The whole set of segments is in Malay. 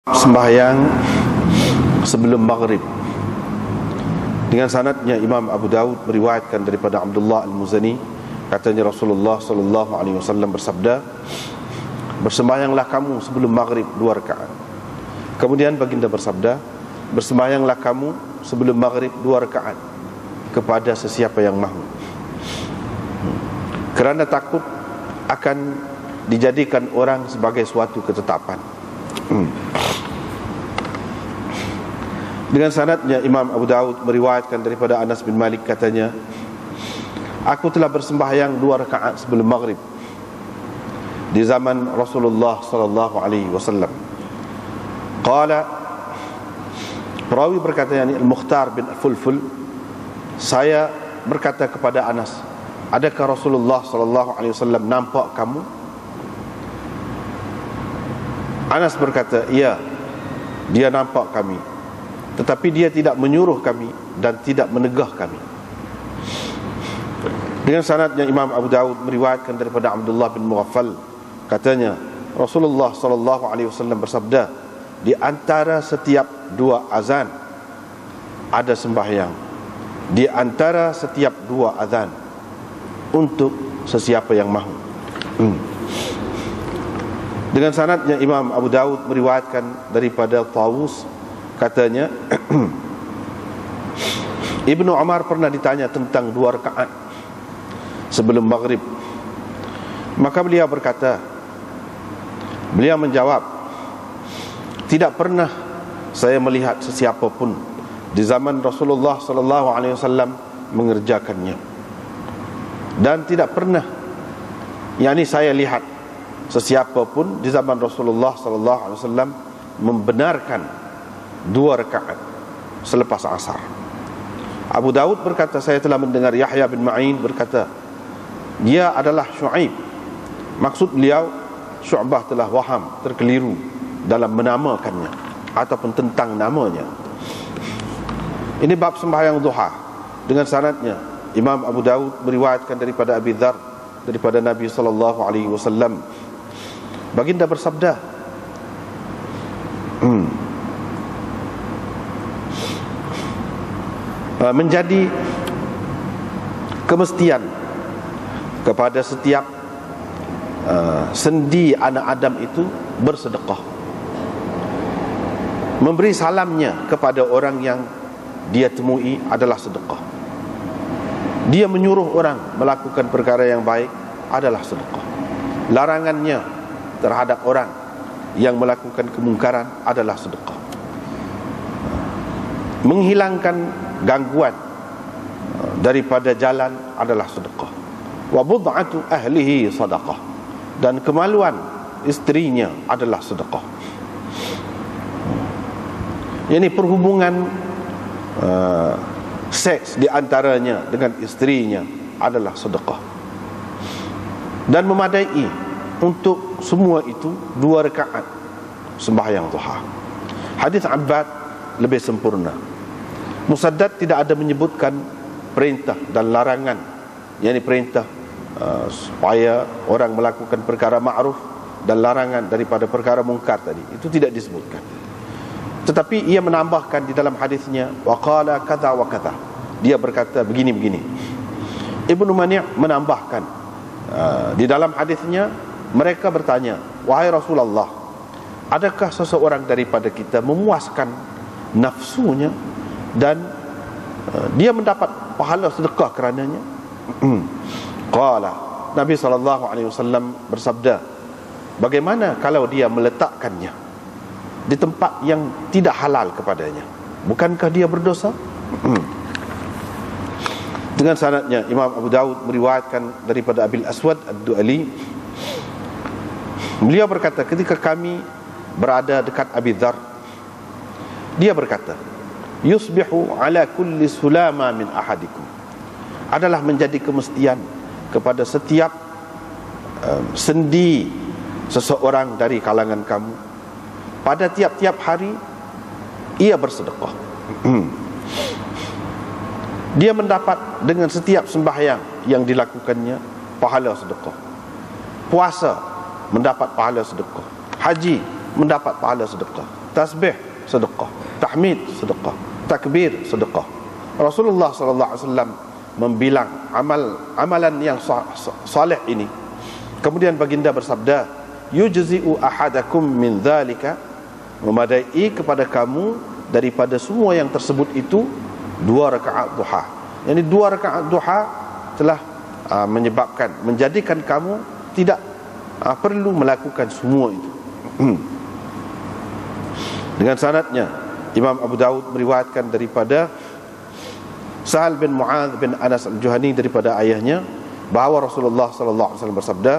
Sembahyang sebelum maghrib. Dengan sanadnya Imam Abu Daud meriwayatkan daripada Abdullah Al-Muzani, katanya Rasulullah sallallahu alaihi wasallam bersabda, bersembahyanglah kamu sebelum maghrib 2 rakaat. Kemudian baginda bersabda, bersembahyanglah kamu sebelum maghrib 2 rakaat kepada sesiapa yang mahu, kerana takut akan dijadikan orang sebagai suatu ketetapan. Dengan sanadnya Imam Abu Daud meriwayatkan daripada Anas bin Malik, katanya, aku telah bersembahyang 2 rakaat sebelum maghrib di zaman Rasulullah sallallahu alaihi wasallam. Qala, perawi berkata, yani Al-Mukhtar bin Fulful, saya berkata kepada Anas, adakah Rasulullah sallallahu alaihi wasallam nampak kamu? Anas berkata, iya, dia nampak kami, tetapi dia tidak menyuruh kami dan tidak menegah kami. Dengan sanadnya Imam Abu Daud meriwayatkan daripada Abdullah bin Mughaffal, katanya Rasulullah sallallahu alaihi wasallam bersabda, di antara setiap 2 azan ada sembahyang, di antara setiap 2 azan untuk sesiapa yang mahu. Dengan sanadnya Imam Abu Daud meriwayatkan daripada Tawus, katanya Ibnu Umar pernah ditanya tentang 2 rakaat sebelum maghrib. Maka beliau berkata, beliau menjawab, tidak pernah saya melihat sesiapa pun di zaman Rasulullah sallallahu alaihi wasallam mengerjakannya, dan tidak pernah, yakni saya lihat sesiapa pun di zaman Rasulullah sallallahu alaihi wasallam membenarkan 2 rakaat selepas asar. Abu Daud berkata, saya telah mendengar Yahya bin Ma'in berkata, dia adalah Syu'aib. Maksud beliau, Syu'bah telah waham, terkeliru dalam menamakannya ataupun tentang namanya. Ini bab sembahyang duha. Dengan sanadnya Imam Abu Daud meriwayatkan daripada Abi Dzar, daripada Nabi sallallahu alaihi wasallam, baginda bersabda, menjadi kemestian kepada setiap sendi anak Adam itu bersedekah, memberi salamnya kepada orang yang dia temui adalah sedekah, dia menyuruh orang melakukan perkara yang baik adalah sedekah, larangannya terhadap orang yang melakukan kemungkaran adalah sedekah, menghilangkan gangguan daripada jalan adalah sedekah, wa bud'atu ahlihi sadaqah, dan kemaluan istrinya adalah sedekah. Ini perhubungan seks di antaranya dengan istrinya adalah sedekah, dan memadai untuk semua itu 2 rakaat sembahyang duha. Hadis Abbad lebih sempurna. Musaddad tidak ada menyebutkan perintah dan larangan, yakni perintah supaya orang melakukan perkara ma'ruf dan larangan daripada perkara mungkar tadi, itu tidak disebutkan. Tetapi ia menambahkan di dalam hadisnya, wa qala kadza wa kadza, dia berkata begini-begini. Ibnu Mani' menambahkan di dalam hadisnya, mereka bertanya, wahai Rasulullah, adakah seseorang daripada kita memuaskan nafsunya dan dia mendapat pahala sedekah kerananya? Qala, Nabi SAW bersabda, bagaimana kalau dia meletakkannya di tempat yang tidak halal kepadanya, bukankah dia berdosa? Dengan sanadnya Imam Abu Daud meriwayatkan daripada Abil Aswad Ad-Du'ali, beliau berkata, ketika kami berada dekat Abi Dzar, dia berkata, yusbihu ala kulli sulama min ahadikum, adalah menjadi kemestian kepada setiap sendi seseorang dari kalangan kamu, pada tiap-tiap hari ia bersedekah. Dia mendapat dengan setiap sembahyang yang dilakukannya pahala sedekah. Puasa mendapat pahala sedekah, haji mendapat pahala sedekah, tasbih sedekah, tahmid sedekah, takbir sedekah. Rasulullah sallallahu alaihi wasallam membilang amalan yang saleh ini. Kemudian baginda bersabda, yujzi'u ahadakum min dzalika, memadai kepada kamu daripada semua yang tersebut itu 2 rakaat duha. Yani 2 rakaat duha telah menjadikan kamu tidak perlu melakukan semua itu. Dengan sanadnya Imam Abu Daud meriwayatkan daripada Sahal bin Mu'adz bin Anas al-Juhani daripada ayahnya bahawa Rasulullah sallallahu alaihi wasallam bersabda,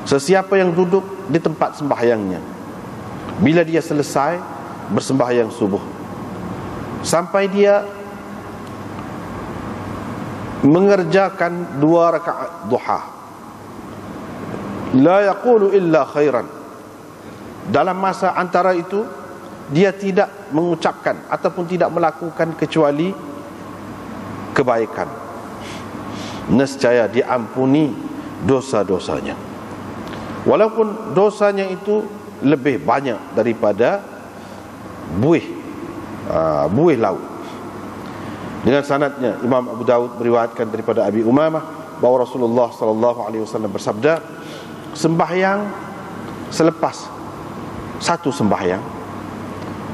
sesiapa yang duduk di tempat sembahyangnya bila dia selesai bersembahyang subuh sampai dia mengerjakan 2 rakaat duha, la yaqulu illa khairan, dalam masa antara itu dia tidak mengucapkan ataupun tidak melakukan kecuali kebaikan, nescaya diampuni dosa-dosanya, walaupun dosanya itu lebih banyak daripada buih laut. Dengan sanadnya Imam Abu Daud meriwayatkan daripada Abi Umamah bahawa Rasulullah sallallahu alaihi wasallam bersabda, sembahyang selepas satu sembahyang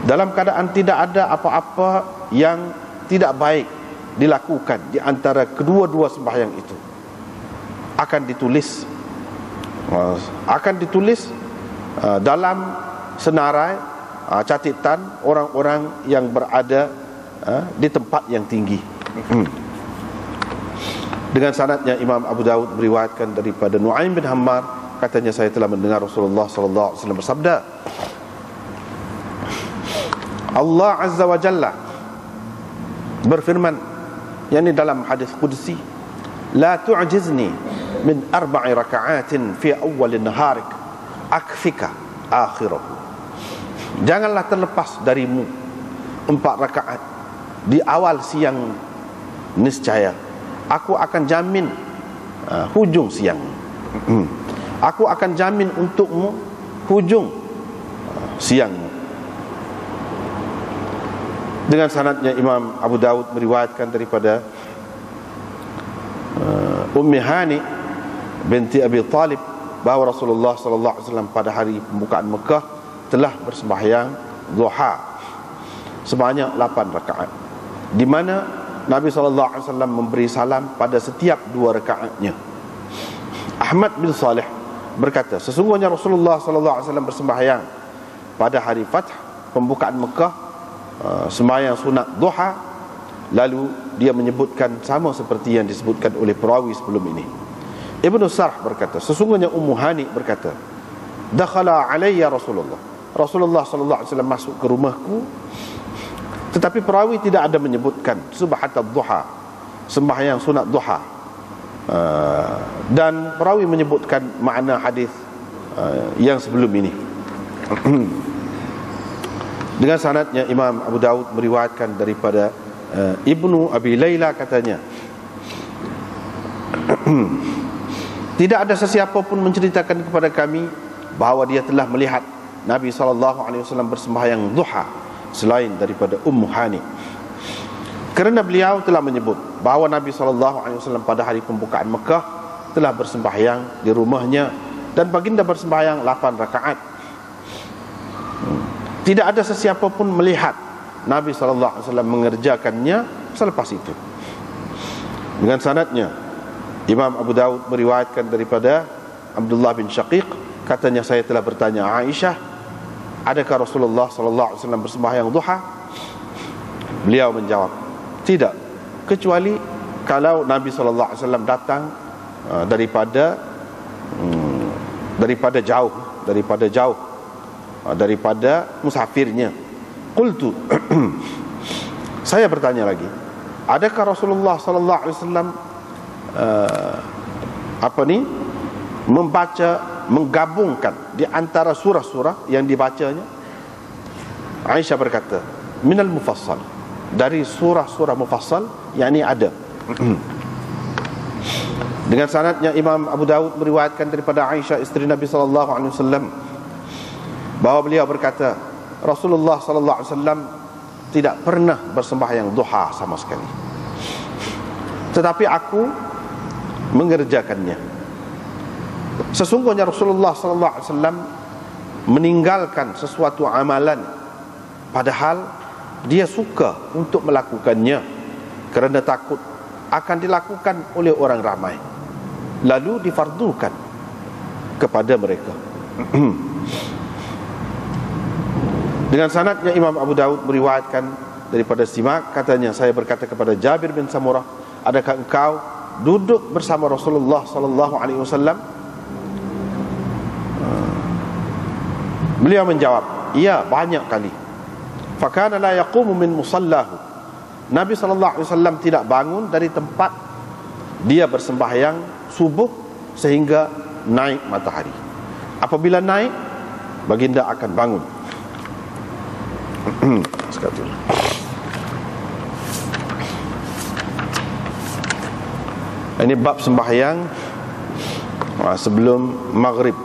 dalam keadaan tidak ada apa-apa yang tidak baik dilakukan di antara kedua-dua sembahyang itu, akan ditulis dalam senarai catatan orang-orang yang berada di tempat yang tinggi. Dengan sanadnya Imam Abu Daud meriwayatkan daripada Nu'aim bin Hammar, katanya saya telah mendengar Rasulullah sallallahu alaihi wasallam bersabda, Allah Azza wa Jalla berfirman, yakni dalam hadis qudsi, la tu'jizni min 4 raka'atin fi awwal naharik akfika akhirahu, janganlah terlepas darimu 4 rakaat di awal siang, niscaya aku akan jamin hujung siang. Aku akan jamin untukmu hujung siangmu. Dengan sanadnya Imam Abu Daud meriwayatkan daripada Ummi Hani binti Abi Talib bahawa Rasulullah sallallahu alaihi wasallam pada hari pembukaan Mekah telah bersembahyang duha sebanyak 8 rakaat, di mana Nabi sallallahu alaihi wasallam memberi salam pada setiap 2 rakaatnya. Ahmad bin Saleh berkata, sesungguhnya Rasulullah sallallahu alaihi wasallam bersembahyang pada hari Fath, pembukaan Mekah, sembahyang sunat duha, lalu dia menyebutkan sama seperti yang disebutkan oleh perawi sebelum ini. Ibnu Sarh berkata, sesungguhnya Ummu Hani berkata, dakhala alayya Rasulullah sallallahu alaihi wasallam masuk ke rumahku, tetapi perawi tidak ada menyebutkan subhatat duha, sembahyang sunat duha, dan perawi menyebutkan makna hadis yang sebelum ini. Dengan sanadnya Imam Abu Daud meriwayatkan daripada Ibnu Abi Layla, katanya, tidak ada sesiapa pun menceritakan kepada kami bahawa dia telah melihat Nabi SAW bersembahyang duha selain daripada Ummu Hani, kerana beliau telah menyebut bahawa Nabi SAW pada hari pembukaan Mekah telah bersembahyang di rumahnya, dan baginda bersembahyang 8 rakaat. Tidak ada sesiapa pun melihat Nabi SAW mengerjakannya selepas itu. Dengan sanadnya Imam Abu Daud meriwayatkan daripada Abdullah bin Syaqiq, katanya saya telah bertanya Aisyah, adakah Rasulullah SAW bersembahyang duha? Beliau menjawab, tidak, kecuali kalau Nabi SAW datang daripada jauh, daripada musafirnya. Qultu, saya bertanya lagi, adakah Rasulullah sallallahu alaihi wasallam menggabungkan di antara surah-surah yang dibacanya? Aisyah berkata, minal mufassal, dari surah-surah mufassal, yakni ada. Dengan sanadnya Imam Abu Daud meriwayatkan daripada Aisyah isteri Nabi sallallahu alaihi wasallam bahawa beliau berkata, Rasulullah sallallahu alaihi wasallam tidak pernah bersembahyang duha sama sekali. Tetapi aku mengerjakannya. Sesungguhnya Rasulullah sallallahu alaihi wasallam meninggalkan sesuatu amalan padahal dia suka untuk melakukannya kerana takut akan dilakukan oleh orang ramai, lalu difardukan kepada mereka. Dengan sanadnya Imam Abu Daud meriwayatkan daripada Simak, katanya, saya berkata kepada Jabir bin Samurah, adakah engkau duduk bersama Rasulullah sallallahu alaihi wasallam? Beliau menjawab, iya, banyak kali. Fakana la yaqumu min musallahu. Nabi sallallahu alaihi wasallam tidak bangun dari tempat dia bersembahyang subuh sehingga naik matahari. Apabila naik, baginda akan bangun. Ini bab sembahyang sebelum maghrib.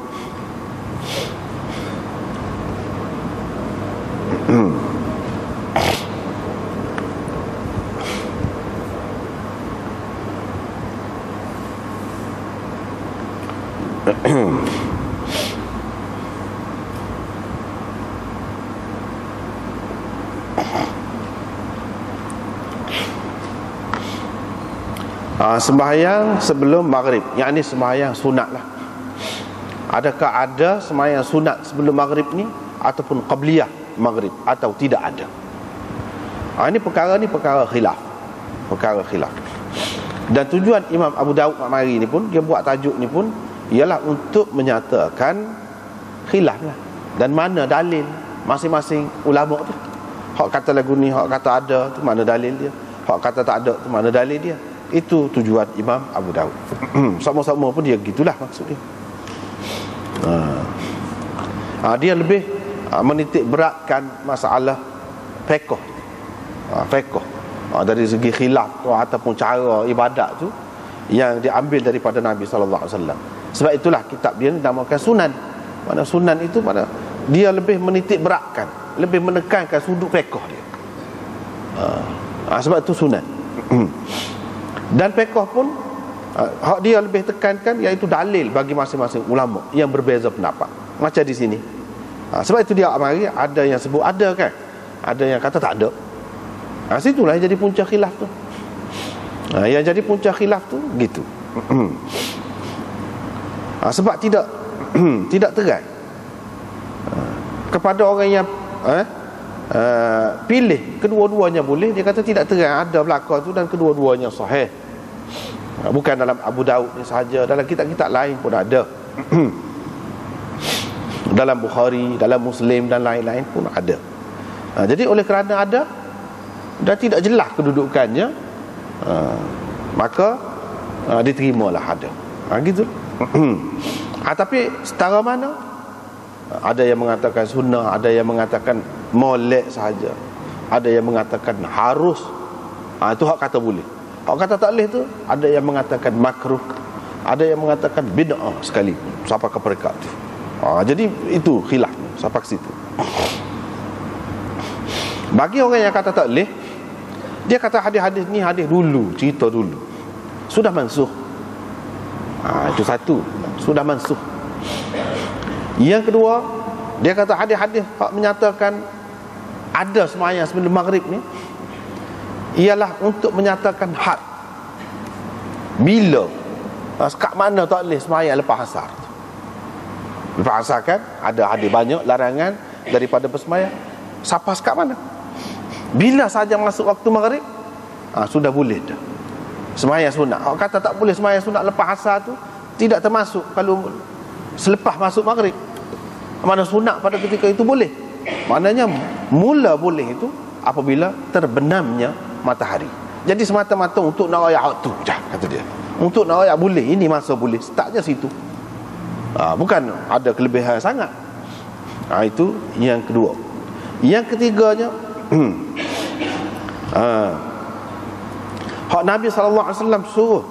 Sembahyang sebelum maghrib, yakni sembahyang sunat lah. Adakah ada sembahyang sunat sebelum maghrib ni ataupun qabliyah maghrib atau tidak ada? Ini perkara khilaf. Dan tujuan Imam Abu Daud mari ni pun, dia buat tajuk ni pun ialah untuk menyatakan khilaf lah, dan mana dalil masing-masing ulama tu. Hak kata lagu ni, hak kata ada tu, mana dalil dia? Hak kata tak ada tu, mana dalil dia? Itu tujuan Imam Abu Daud. Sama-sama pun dia gitulah maksud dia. Dia lebih menitik beratkan masalah fiqh. Dari segi khilaf tu, ataupun cara ibadat tu yang diambil daripada Nabi sallallahu alaihi wasallam. Sebab itulah kitab dia dinamakan Sunan. Mana Sunan itu, mana dia lebih menitik beratkan, lebih menekankan sudut fiqh dia. Sebab itu Sunan. Dan fiqh pun hak dia lebih tekankan iaitu dalil bagi masing-masing ulama yang berbeza pendapat. Macam di sini. Sebab itu dia mari ada yang sebut ada kan, ada yang kata tak ada. Situlah yang jadi punca khilaf tu. Yang jadi punca khilaf tu gitu. Sebab tidak tidak terai kepada orang yang pilih kedua-duanya boleh. Dia kata tidak terai ada belakang tu dan kedua-duanya sahih. Bukan dalam Abu Daud ni sahaja, dalam kitab-kitab lain pun ada. Dalam Bukhari, dalam Muslim dan lain-lain pun ada. Jadi oleh kerana ada dan tidak jelas kedudukannya, maka diterimalah ada. Gitu. Tapi setara mana? Ada yang mengatakan sunnah, ada yang mengatakan molek sahaja, ada yang mengatakan harus. Itu hak kata boleh. Hak kata tak boleh tu, ada yang mengatakan makruh, ada yang mengatakan bid'ah sekali sampai ke peringkat tu. Jadi itu khilaf sampai ke situ. Bagi orang yang kata tak boleh, dia kata hadis-hadis ni hadis dulu, cerita dulu, sudah mansuh. Itu satu, sudah mansuh. Yang kedua, dia kata hadis-hadis menyatakan ada sembahyang sebelum maghrib ni ialah untuk menyatakan had. Bila kat mana tak boleh sembahyang lepas asar. Lepas asar kan ada hadis banyak larangan daripada bersembahyang. Sampai kat mana? Bila saja masuk waktu maghrib, sudah boleh dah sembahyang sunat. Orang kata tak boleh sembahyang sunat lepas asar tu tidak termasuk kalau selepas masuk maghrib. Mana sunat pada ketika itu boleh. Maknanya mula boleh itu apabila terbenamnya matahari. Jadi semata-mata untuk nak raya tu je, kata dia. Untuk nak raya boleh, ini masa boleh, startnya situ. Bukan ada kelebihan sangat. Itu yang kedua. Yang ketiganya, hak Nabi SAW suruh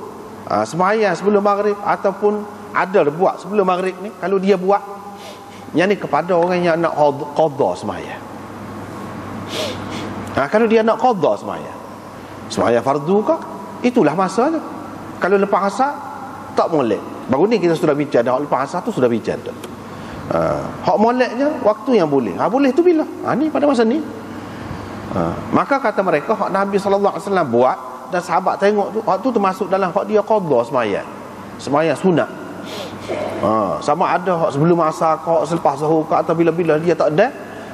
sembahyang sebelum maghrib ataupun ada buat sebelum maghrib ni, kalau dia buat yang ni kepada orang yang nak qada sembahyang. Kalau dia nak qada sembahyang fardu ke, itulah masanya. Kalau lepas asar tak molek. Baru ni kita sudah bincang dah, lepas asar tu sudah bincang dah. Hak moleknya waktu yang boleh. Boleh tu bila? Ni pada masa ni. Maka kata mereka hak Nabi sallallahu alaihi wasallam buat dan sahabat tengok tu, hak tu termasuk dalam hak dia qada sembahyang sunat. Sama ada hak sebelum asar ke, hak selepas zuhur ke, atau bila-bila dia tak ada,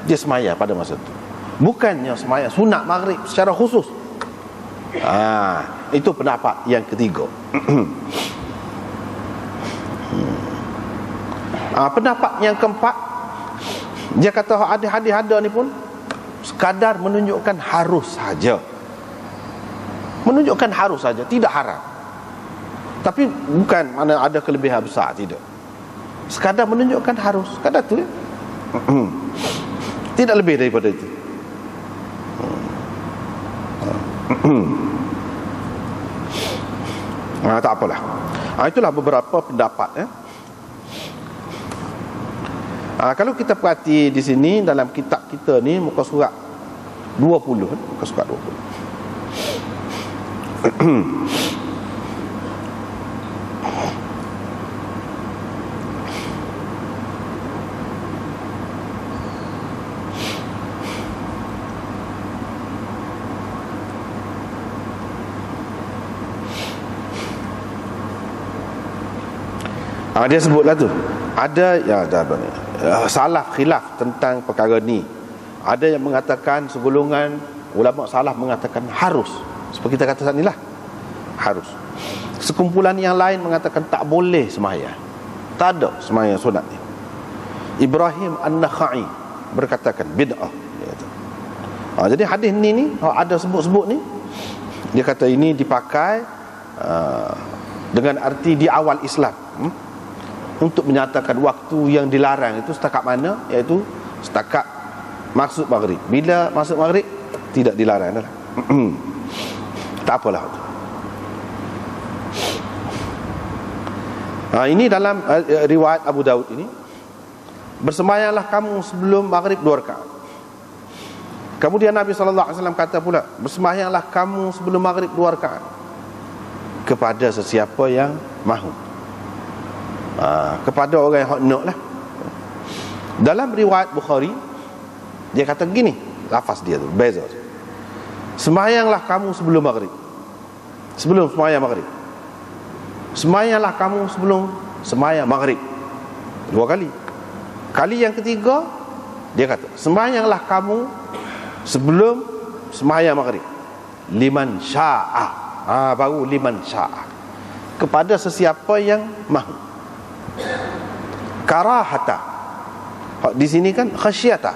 dia sembahyang pada masa tu. Bukannya sembahyang sunat maghrib secara khusus. Itu pendapat yang ketiga. Pendapat yang keempat, dia kata ada hadis ada ni pun sekadar menunjukkan harus saja. Menunjukkan harus saja, tidak haram. Tapi bukan mana ada kelebihan besar, tidak. Sekadar menunjukkan harus, sekadar tu ya. Tidak lebih daripada itu. Tak apalah. Itulah beberapa pendapat ya. Kalau kita perhati di sini dalam kitab kita ni, muka surat 20, muka surat 20. Dia sebutlah tu. Ada salaf khilaf tentang perkara ni. Ada yang mengatakan, segolongan ulama salaf mengatakan harus. Seperti kita kata saat ni lah, harus. Sekumpulan yang lain mengatakan tak boleh sembahyang, tak ada sembahyang sunat ni. Ibrahim An-Nakhai berkatakan bid'ah, dia kata. Jadi hadis ni ada sebut-sebut ni, dia kata ini dipakai dengan arti di awal Islam, untuk menyatakan waktu yang dilarang itu setakat mana, iaitu setakat maksud maghrib. Bila maksud maghrib tidak dilarang dah. Tak apalah. Ini dalam riwayat Abu Daud ini, bersembahyanglah kamu sebelum maghrib 2 rakaat. Kemudian Nabi SAW kata pula, bersembahyanglah kamu sebelum maghrib 2 rakaat kepada sesiapa yang mahu. Kepada orang yang nak lah. Dalam riwayat Bukhari, dia kata gini, lafaz dia tu beza. Sembahyanglah kamu sebelum maghrib, sebelum sembahyang maghrib. Sembahyanglah kamu sebelum sembahyang maghrib 2 kali. Kali yang ketiga, dia kata sembahyanglah kamu sebelum sembahyang maghrib liman sya'a. Baru liman sya'a, kepada sesiapa yang mahu. Karahata, di sini kan khasyata.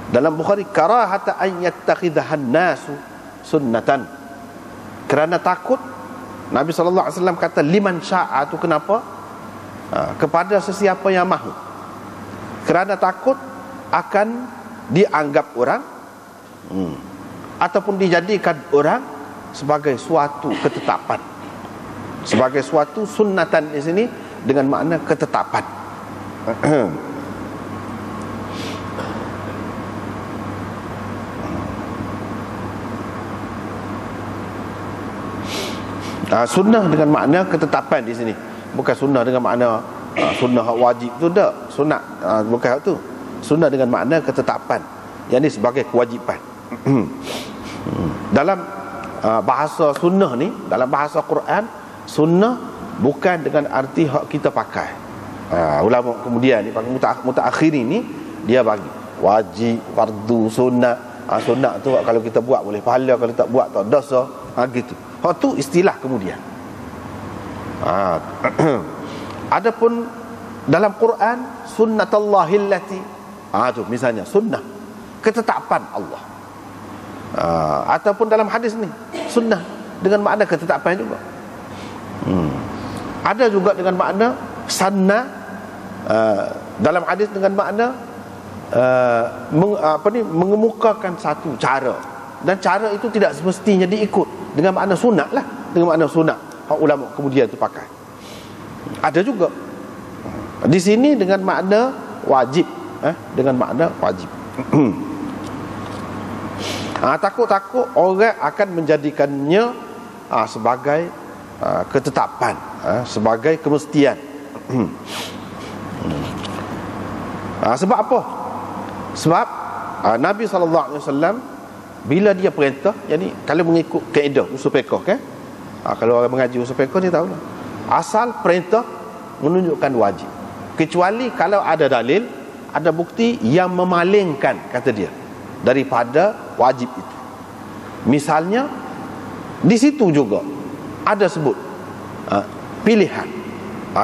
Dalam Bukhari, karahata an yattakhidhahan nasu sunnatan. Kerana takut, Nabi SAW kata liman sya'a tu kenapa? Kepada sesiapa yang mahu. Kerana takut akan dianggap orang, ataupun dijadikan orang sebagai suatu ketetapan. Sebagai suatu sunnatan di sini dengan makna ketetapan. Sunnah dengan makna ketetapan di sini, bukan sunnah dengan makna sunnah wajib tu dah. Sunat bukan tu. Sunnah dengan makna ketetapan, yang ini sebagai kewajipan. Dalam bahasa sunnah ni, dalam bahasa Quran, sunnah bukan dengan arti hak kita pakai. Ulama kemudian ni, mutaakhir ni, dia bagi wajib, fardu, sunat. Sunat tu kalau kita buat boleh pahala, kalau tak buat tak dosa. Gitu. Hak tu istilah kemudian. Adapun dalam Quran, sunnatullahillati, tu misalnya sunnah, ketetapan Allah. Ataupun dalam hadis ni, sunnah dengan makna ketetapan juga. Ada juga dengan makna sanna, dalam hadis dengan makna mengemukakan satu cara, dan cara itu tidak semestinya diikut, dengan makna sunat lah, dengan makna sunat. Ulama kemudian itu pakai. Ada juga di sini dengan makna wajib, dengan makna wajib. Takut-takut orang akan menjadikannya sebagai ketetapan, sebagai kemestian. Sebab apa? Sebab Nabi SAW bila dia perintah, jadi kalau mengikut kaedah usul fiqh kan, kalau orang mengaji usul fiqh dia tahu lah, asal perintah menunjukkan wajib, kecuali kalau ada dalil, ada bukti yang memalingkan, kata dia, daripada wajib itu. Misalnya di situ juga ada sebut pilihan.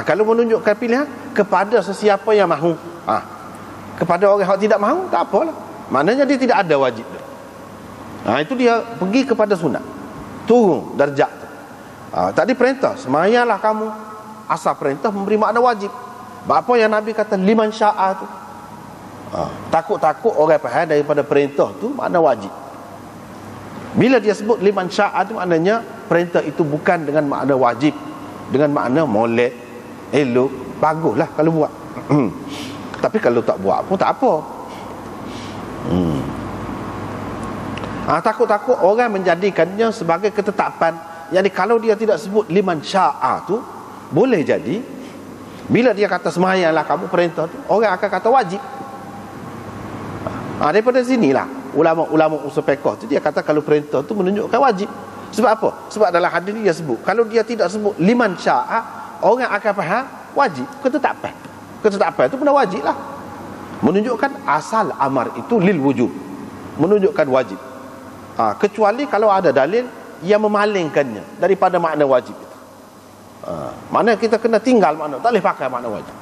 Kalau menunjukkan pilihan kepada sesiapa yang mahu, kepada orang yang tidak mahu, tak apalah, maknanya dia tidak ada wajib. Itu dia pergi kepada sunat, turun darjat tu. Tadi perintah, semayanglah kamu, asal perintah memberi makna wajib. Apa yang Nabi kata liman sya'a tu, takut-takut orang faham daripada perintah tu makna wajib. Bila dia sebut liman sya'a tu, maknanya perintah itu bukan dengan makna wajib, dengan makna molek, elok, baguslah kalau buat. Tapi kalau tak buat pun tak apa. Takut-takut orang menjadikannya sebagai ketetapan. Jadi kalau dia tidak sebut liman sya'a tu, boleh jadi bila dia kata semayanglah kamu, perintah tu, orang akan kata wajib. Daripada sinilah ulama-ulama usul fiqh tu dia kata kalau perintah tu menunjukkan wajib. Sebab apa? Sebab dalam hadis ni dia sebut, kalau dia tidak sebut liman sya'a, orang akan faham wajib, ketetapan. Ketetapan itu benar wajib lah, menunjukkan asal amar itu lil wujub, menunjukkan wajib. Kecuali kalau ada dalil yang memalingkannya daripada makna wajib itu. Maknanya kita kena tinggal makna, tak boleh pakai makna wajib.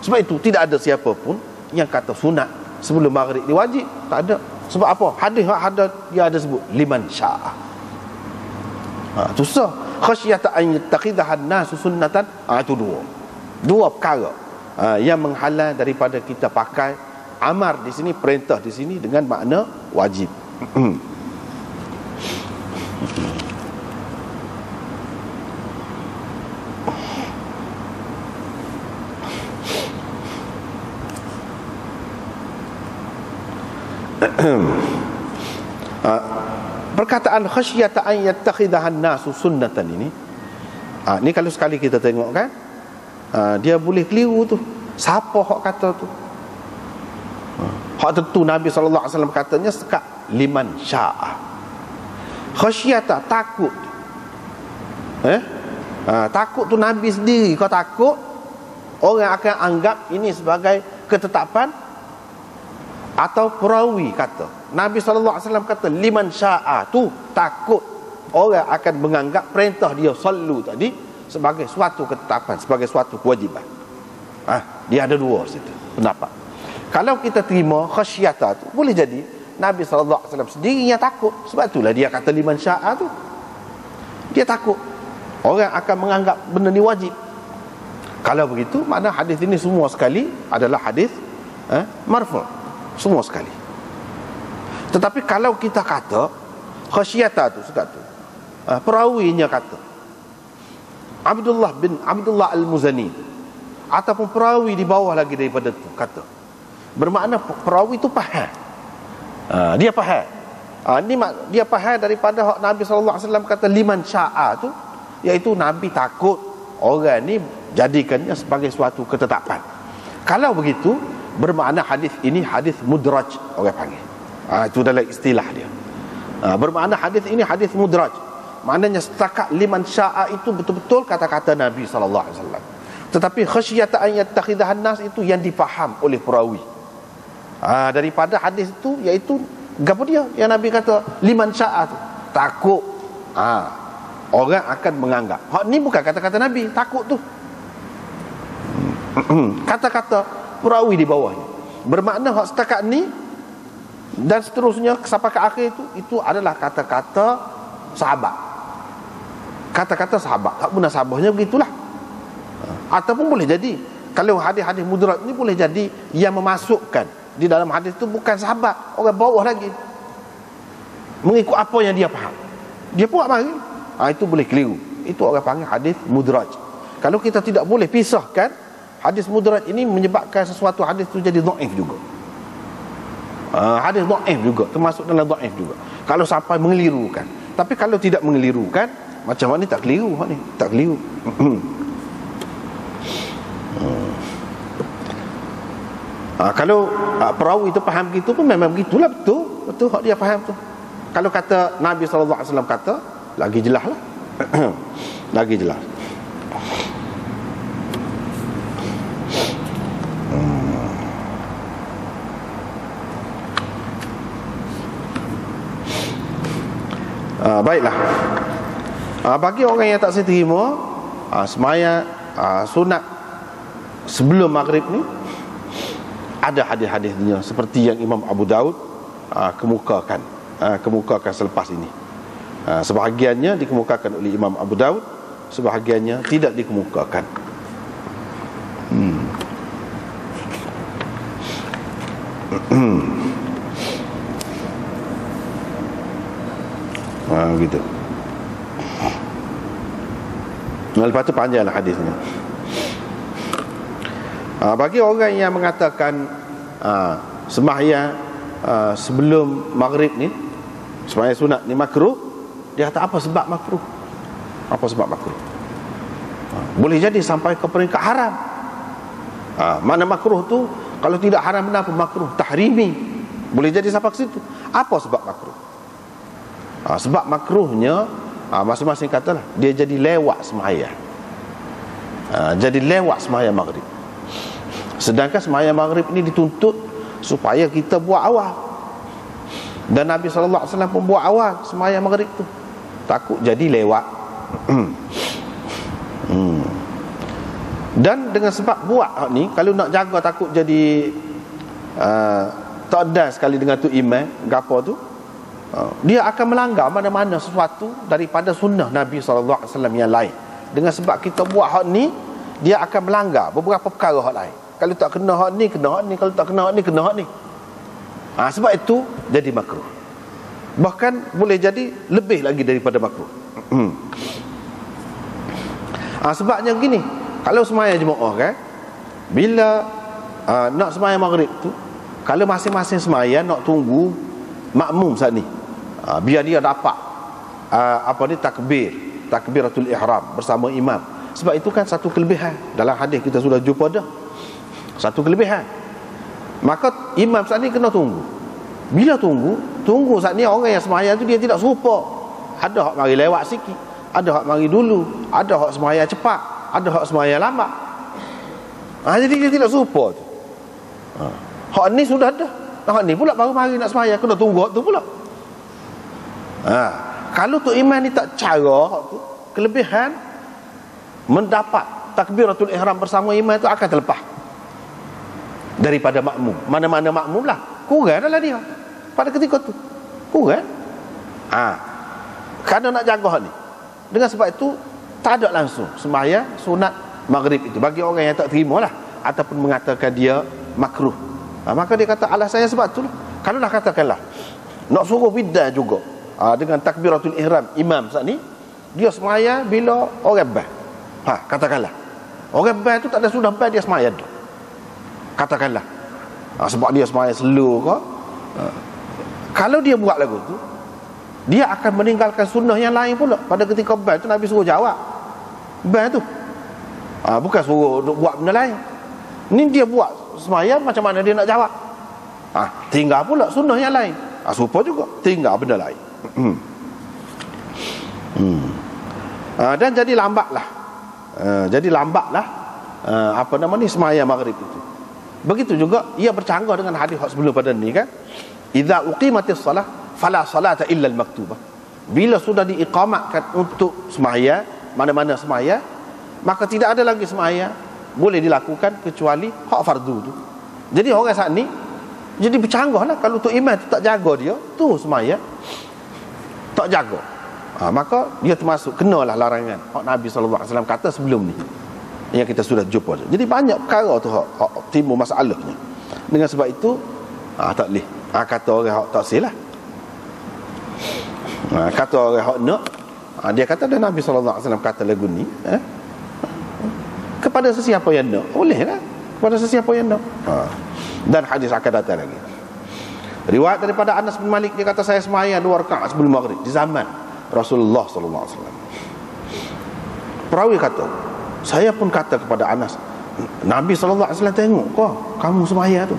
Sebab itu tidak ada siapa pun yang kata sunat sebelum maghrib dia wajib, tak ada. Sebab apa? Hadis ada, dia ada sebut liman sya'a. Itu sah. Khasyata an yattakhidha an-nasu sunnatan. Itu dua perkara yang menghalang daripada kita pakai amar di sini, perintah di sini dengan makna wajib. Perkataan khasyata an yattakhidha an-nasu sunnatan ini, ni kalau sekali kita tengok kan, dia boleh keliru tu. Siapa hak kata tu? Hak tentu Nabi SAW katanya sekat liman sya'a. Khasyata, takut. Takut tu Nabi sendiri. Kau takut, orang akan anggap ini sebagai ketetapan, atau perawi kata. Nabi SAW kata liman sya'a tu, takut orang akan menganggap perintah dia sallu tadi sebagai suatu ketetapan, sebagai suatu kewajiban. Dia ada dua situ pendapat. Kalau kita terima khasyata tu, boleh jadi Nabi SAW sendiri yang takut. Sebab itulah dia kata liman sya'a tu, dia takut orang akan menganggap benda ni wajib. Kalau begitu, makna hadis ini semua sekali adalah hadis marfu', semua sekali. Tetapi kalau kita kata khasyata tu, sekat tu, perawinya kata Abdullah bin Abdullah Al-Muzani, ataupun perawi di bawah lagi daripada tu kata, bermakna perawi tu faham. Dia faham. Dia faham daripada hak Nabi SAW kata liman sya'a tu, iaitu Nabi takut orang ni jadikannya sebagai suatu ketetapan. Kalau begitu, bermakna hadis ini hadis mudraj, orang panggil. Itu dalam istilah dia. Bermakna hadis ini hadis mudraj. Maknanya setakat liman sya'a itu betul-betul kata-kata Nabi SAW. Tetapi khasyata an yattakhidha an-nas itu yang difaham oleh perawi. Daripada hadis itu, iaitu gapo dia yang Nabi kata liman sya'a tu, takut orang akan menganggap hak ni bukan kata-kata Nabi, takut tu kata-kata perawi di bawahnya. Bermakna hak setakat ni dan seterusnya sampai ke akhir itu adalah kata-kata sahabat. Kata-kata sahabat, hak munasabahnya begitulah. Ataupun boleh jadi kalau hadis-hadis mudraj ni boleh jadi yang memasukkan di dalam hadis itu bukan sahabat, orang bawah lagi, mengikut apa yang dia faham, dia buat mari. Itu boleh keliru. Itu orang panggil hadis mudraj. Kalau kita tidak boleh pisahkan, hadis mudraj ini menyebabkan sesuatu hadis itu jadi dhaif juga. Hadis dhaif juga, termasuk dalam dhaif juga. Kalau sampai mengelirukan. Tapi kalau tidak mengelirukan, macam mana tak keliru ni? Tak keliru. Kalau perawi itu faham gitu pun memang begitulah, betul hak dia faham tu. Kalau kata Nabi SAW kata, lagi jelas lah. Lagi jelas. Baiklah. Bagi orang yang tak seterima semaya sunat sebelum maghrib ni, ada hadis-hadisnya seperti yang Imam Abu Daud kemukakan selepas ini. Sebahagiannya dikemukakan oleh Imam Abu Daud, sebahagiannya tidak dikemukakan. Gitu. Lepas tu panjanglah hadisnya. Bagi orang yang mengatakan sembahyang sebelum maghrib ni, sembahyang sunat ni makruh, dia kata apa sebab makruh? Apa sebab makruh? Boleh jadi sampai ke peringkat haram. Mana makruh tu? Kalau tidak haram, kenapa makruh? Tahrimi. Boleh jadi sampai ke situ. Apa sebab makruh? Sebab makruhnya, masing-masing katalah, dia jadi lewat sembahyang. Jadi lewat sembahyang maghrib. Sedangkan sembahyang maghrib ini dituntut supaya kita buat awal. Dan Nabi SAW pun buat awal sembahyang maghrib tu. Takut jadi lewat. Dan dengan sebab buat ni, kalau nak jaga takut jadi tak ada sekali dengan tu imam gapo tu, dia akan melanggar mana-mana sesuatu daripada sunnah Nabi SAW yang lain. Dengan sebab kita buat hak ni, dia akan melanggar beberapa perkara hak lain. Kalau tak kena hak ni, kena hak ni. Kalau tak kena hak ni, kena hak ni. Sebab itu jadi makruh. Bahkan boleh jadi lebih lagi daripada makruh. Sebabnya gini, kalau sembahyang jemaah kan, bila nak sembahyang maghrib tu, kalau masing-masing sembahyang nak tunggu makmum saat ni, biar dia dapat takbiratul ihram bersama imam. Sebab itu kan satu kelebihan. Dalam hadis kita sudah jumpa dah, satu kelebihan. Maka imam saat ni kena tunggu. Bila tunggu saat ni orang yang sembahyang tu dia tidak serupa. Ada hak mari lewat sikit, ada hak mari dulu, ada hak sembahyang cepat, ada hak sembahyang lambat. Jadi dia tidak serupa tu. Hak ni sudah ada, hak ni pula baru mari nak sembahyang, kena tunggu hak tu pula. Kalau tu imam ni tak cara hak tu, kelebihan mendapat takbiratul ihram bersama imam itu akan terlepas daripada makmum. Mana-mana makmum lah, kurang adalah dia pada ketika tu, kurang. Kerana nak jaga hak ni. Dengan sebab itu tak ada langsung sembahyang sunat maghrib itu bagi orang yang tak terima lah, ataupun mengatakan dia makruh. Maka dia kata alasannya sebab tu lah. Kalau nak katakanlah nak suruh bidah juga dengan takbiratul ihram imam saat ni, dia sembahyang bila orang bas. Katakanlah orang bas tu tak ada sudah bas, dia sembahyang tu, katakanlah sebab dia sembahyang slow ke, kalau dia buat lagu tu, dia akan meninggalkan sunnah yang lain pula. Pada ketika bas tu Nabi suruh jawab bas tu, bukan suruh buat benda lain. Ni dia buat sembahyang, macam mana dia nak jawab? Tinggal pula sunnah yang lain. Serupa juga, tinggal benda lain. Dan jadi lambatlah. Sembahyang maghrib itu. Begitu juga ia bercanggah dengan hadis sebelum pada ni kan. Idza uqimatis salah fala salata illa al-maktubah. Bila sudah diiqamatkan untuk sembahyang, mana-mana sembahyang, maka tidak ada lagi sembahyang boleh dilakukan kecuali hak fardu tu. Jadi orang saat ni jadi bercanggah lah. Kalau tu imam tu tak jaga dia, tu sembahyang tak jaga, maka dia termasuk kenalah larangan hak Nabi SAW kata sebelum ni yang kita sudah jumpa. Jadi banyak perkara tu hak timbul masalahnya. Dengan sebab itu tak boleh kata orang hak tak silah. Kata orang hak nak, dia kata dan Nabi SAW kata lagu ni kepada sesiapa yang nak, boleh lah kepada sesiapa yang nak. Dan hadis akan datang lagi. Riwayat daripada Anas bin Malik, dia kata saya sembahyang 2 rakaat sebelum maghrib di zaman Rasulullah sallallahu alaihi wasallam. Perawi kata, saya pun kata kepada Anas, Nabi sallallahu alaihi wasallam tengok kau kamu sembahyang tu.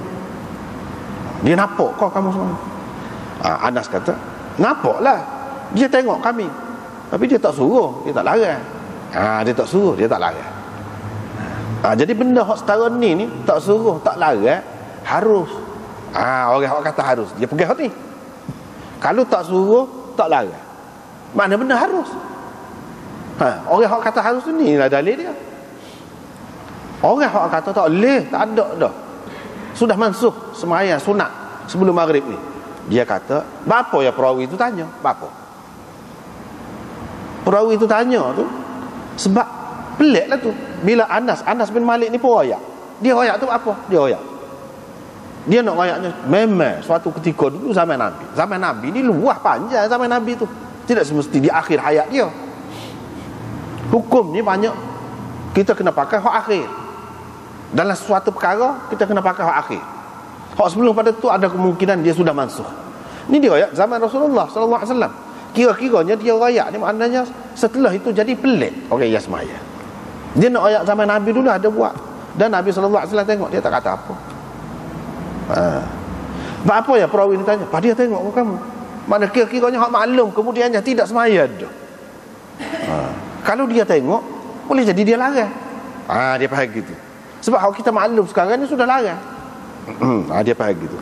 Dia nampak kau kamu sembahyang. Anas kata, nampaklah. Dia tengok kami. Tapi dia tak suruh, dia tak larang. Dia tak suruh, dia tak larang. Jadi benda hak setara ni tak suruh, tak larang, harus. Orang kata harus, dia pegang ni. Kalau tak suruh, tak larang, mana benda harus. Orang hak kata harus tu ni lah dalil dia. Orang hak kata tak boleh, tak ada dah, sudah mansuh sembahyang sunat sebelum maghrib ni. Dia kata, apa ya perawi itu tanya? Apa? Perawi itu tanya tu sebab pelik lah tu. Bila Anas bin Malik ni pun royak. Dia royak tu apa? Dia royak, dia nak royaknya memang suatu ketika dulu zaman Nabi. Zaman Nabi ni luah panjang zaman Nabi tu. Tidak semesti di akhir hayat dia. Hukum ni banyak kita kena pakai hak akhir. Dalam suatu perkara kita kena pakai hak akhir. Hak sebelum pada tu ada kemungkinan dia sudah mansuh. Ni dia royak zaman Rasulullah sallallahu alaihi wasallam. Kira-kiranya dia royak ni maknanya setelah itu jadi pelik orang yang sembahyang. Dia nak royak zaman Nabi dulu ada buat, dan Nabi sallallahu alaihi wasallam tengok, dia tak kata apa. Apa ya perawi ni tanya? Dia tengok kamu. Mana kira-kiranya hak maklum kemudiannya tidak sembahyang dah. Kalau dia tengok, boleh jadi dia larang. Dia faham gitu. Sebab hak kita maklum sekarang ni sudah larang. Dia faham gitu.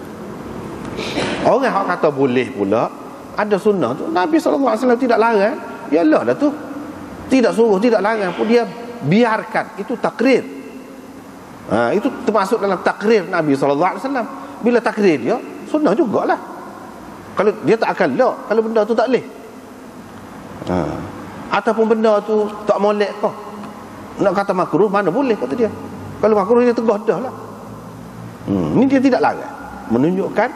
Orang hak kata boleh pula, ada sunnah tu, Nabi SAW tidak larang. Yalah dah tu, tidak suruh, tidak larang pun dia biarkan. Itu takrir. Itu termasuk dalam takrir Nabi SAW. Bila takrir dia, sunnah jugalah. Kalau dia tak akan lah kalau benda tu tak boleh. Ataupun benda tu tak molek kau, nak kata makruh, mana boleh kata dia. Kalau makruh dia tegah dah lah. Ni dia tidak larang, menunjukkan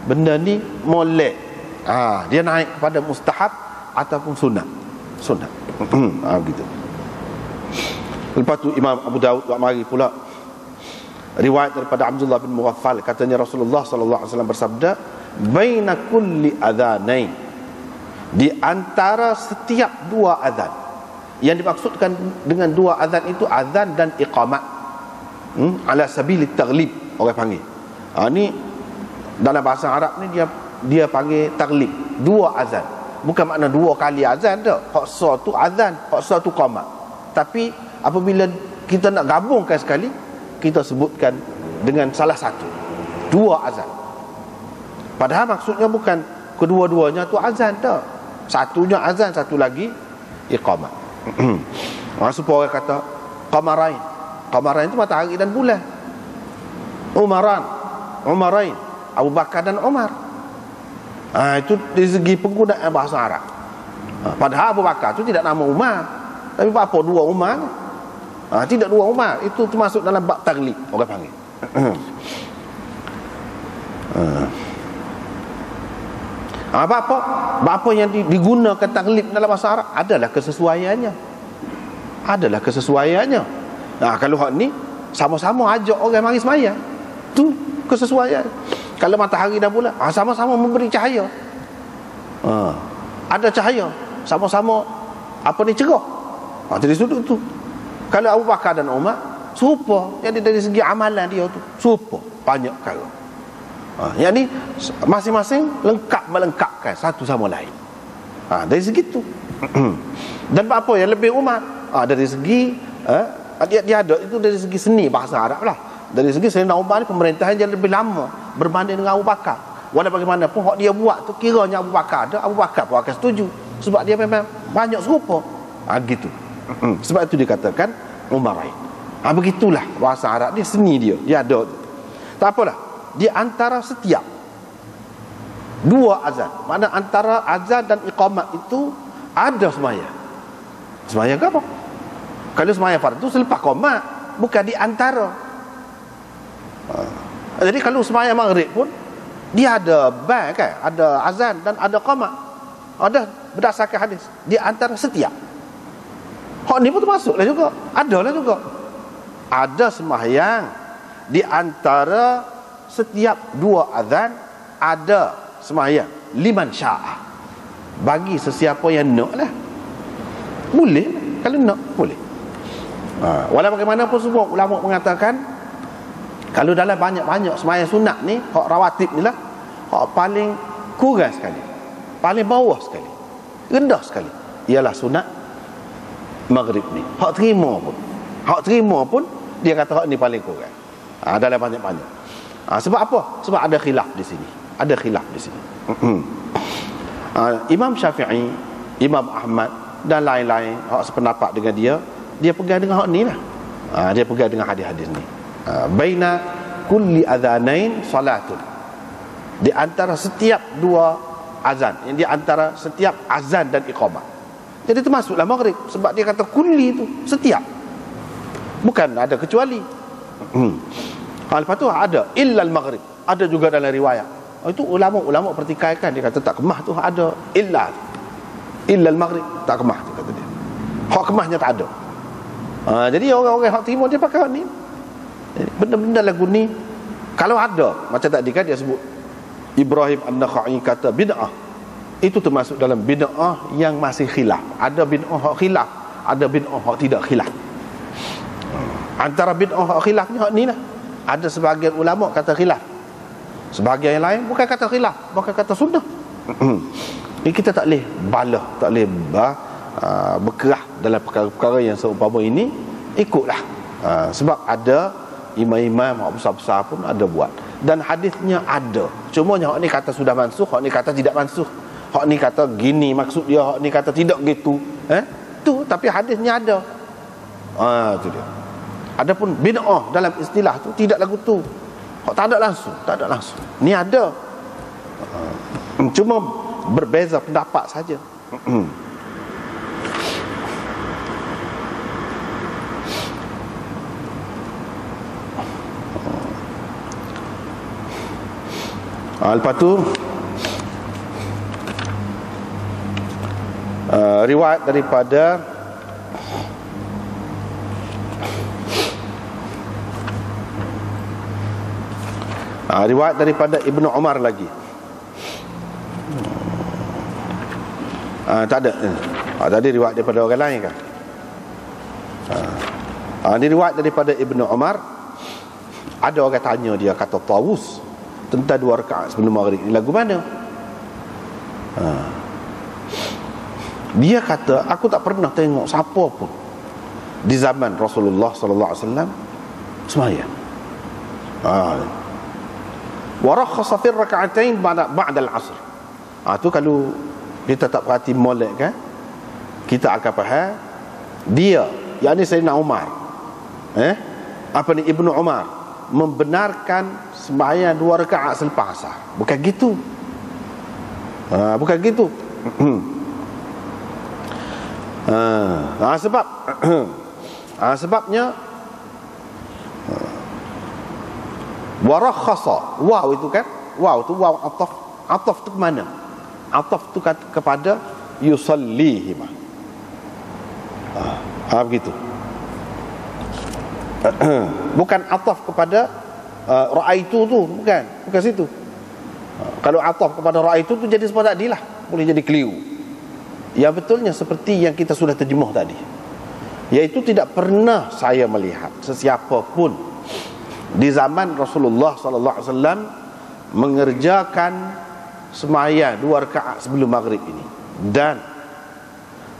benda ni molek. Dia naik kepada mustahab ataupun sunat. Begitu. Lepas tu Imam Abu Daud buat mari pula riwayat daripada Abdullah bin Mughaffal, katanya Rasulullah sallallahu alaihi wasallam bersabda, baina kulli adhanain, di antara setiap 2 azan. Yang dimaksudkan dengan 2 azan itu azan dan iqamat, ala sabilit taghlib orang panggil. Ni dalam bahasa Arab ni dia panggil taglib, 2 azan. Bukan makna 2 kali azan dah. Hak satu azan, hak satu qamat. Tapi apabila kita nak gabungkan sekali, kita sebutkan dengan salah satu, 2 azan. Padahal maksudnya bukan kedua-duanya tu azan dah. Satunya azan, satu lagi iqamah. Supaya orang kata qamarain. Qamarain itu matahari dan bulan. Umarain, Abu Bakar dan Umar. Itu dari segi penggunaan bahasa Arab. Padahal Abu Bakar itu tidak nama Umar, tapi apa 2 Umar? Tidak 2 Umar. Itu termasuk dalam bab taglib orang panggil. Apa yang digunakan taglib dalam bahasa Arab adalah kesesuaiannya. Kalau hak ni sama-sama ajak orang mari sembahyang, tu kesesuaian. Kalau matahari dan bulan, sama-sama memberi cahaya. Ada cahaya, sama-sama cerah. Dari sudut tu. Kalau Abu Bakar dan Umar serupa, jadi dari segi amalan dia tu serupa banyak perkara. Yang ni masing-masing melengkapkan satu sama lain. Dari segi tu. Dan apa yang lebih Umar? Dari segi dia ada itu dari segi seni bahasa Arab lah. Dari segi Sayyidina Umar ni pemerintahan dia lebih lama berbanding dengan Abu Bakar. Walau bagaimanapun hak dia buat tu, kiranya Abu Bakar ada, Abu Bakar pun akan setuju, sebab dia memang banyak serupa. Gitu. Sebab itu dikatakan Umarain. Begitulah bahasa Arab ni, seni dia ada. Tak apalah, di antara setiap 2 azan, makna antara azan dan iqamat itu ada sembahyang. Sembahyang ke apa? Kalau sembahyang fardu selepas qamat, bukan di antara. Jadi kalau sembahyang maghrib pun dia ada band kan, ada azan dan ada qamat. Ada berdasarkan hadis di antara setiap. Hak ni pun termasuklah juga. Adalah juga. Ada sembahyang di antara setiap 2 azan ada sembahyang liman syaa, bagi sesiapa yang nak lah. Boleh lah. Kalau nak boleh. Walau bagaimanapun semua ulama mengatakan kalau dalam banyak-banyak sembahyang sunat ni, hak rawatib ni lah, hak paling kurang sekali, paling bawah sekali, rendah sekali, ialah sunat maghrib ni. Hak terima pun dia kata hak ni paling kurang. Dalam banyak-banyak. Sebab apa? Sebab ada khilaf di sini. Imam Syafi'i, Imam Ahmad dan lain-lain hak sependapat dengan dia pegang dengan hak ni lah. Dia pegang dengan hadis-hadis ni. Baina kulli adhanain salatun, di antara setiap dua azan, di antara setiap azan dan iqamah. Jadi termasuklah maghrib, sebab dia kata kulli itu setiap, bukan ada kecuali. Lepas tu ada illal maghrib, ada juga dalam riwayat. Itu ulama pertikaikan, dia kata tak kemah tu ada illal maghrib, tak kemah tu kata dia. Hak kemahnya tak ada. Jadi orang-orang hak terima dia pakai hak ni. Benda-benda lagu ni kalau ada, macam tadi kan dia sebut Ibrahim An-Nakhai kata bid'ah, itu termasuk dalam bid'ah yang masih khilaf. Ada bid'ah hak khilaf, ada bid'ah hak tidak khilaf. Antara bid'ah hak khilafnya hak ni lah. Ada sebahagian ulama kata khilaf, sebahagian yang lain bukan kata khilaf, bukan kata sunnah. Ini kita tak boleh balah, tak boleh berkerah dalam perkara-perkara yang seumpama ini. Ikutlah. Sebab ada imam-imam hak besar-besar pun ada buat, dan hadisnya ada. Cuma hak ni kata sudah mansuh, hak ni kata tidak mansuh, hak ni kata gini maksud dia, hak ni kata tidak gitu. Tu tapi hadisnya ada. Tu dia. Adapun bid'ah dalam istilah tu tidak lagu tu. Hak tak ada langsung. Ni ada. Cuma berbeza pendapat saja. Lepas tu riwayat daripada Ibnu Umar lagi. Tak ada. Tadi riwayat daripada orang lain kan? Ini riwayat daripada Ibnu Umar. Ada orang tanya dia, kata Tawus, tentang 2 rakaat sebelum maghrib ni lagu mana? Dia kata aku tak pernah tengok siapa pun di zaman Rasulullah sallallahu alaihi wasallam sembahyang. Wa rakhasa fi rak'atain ba'da al-'asr. Tu kalau kita tak perhati molek kan, kita akan faham dia, yakni Sayyidina Umar, Ibnu Umar membenarkan sembahyang 2 rakaat selepas asar. Bukan gitu. Sebabnya warakhasa, waw itu kan, waw tu waw ataf tu ke mana? Ataf tu kepada yusallihima. Begitu. Bukan ataf kepada ra'aitu tu, bukan situ. Kalau ataf kepada ra'aitu tu jadi sebab tadi lah, boleh jadi keliru. Yang betulnya seperti yang kita sudah terjemah tadi, iaitu tidak pernah saya melihat sesiapa pun di zaman Rasulullah sallallahu alaihi wasallam mengerjakan sembahyang 2 rakaat sebelum maghrib ini, dan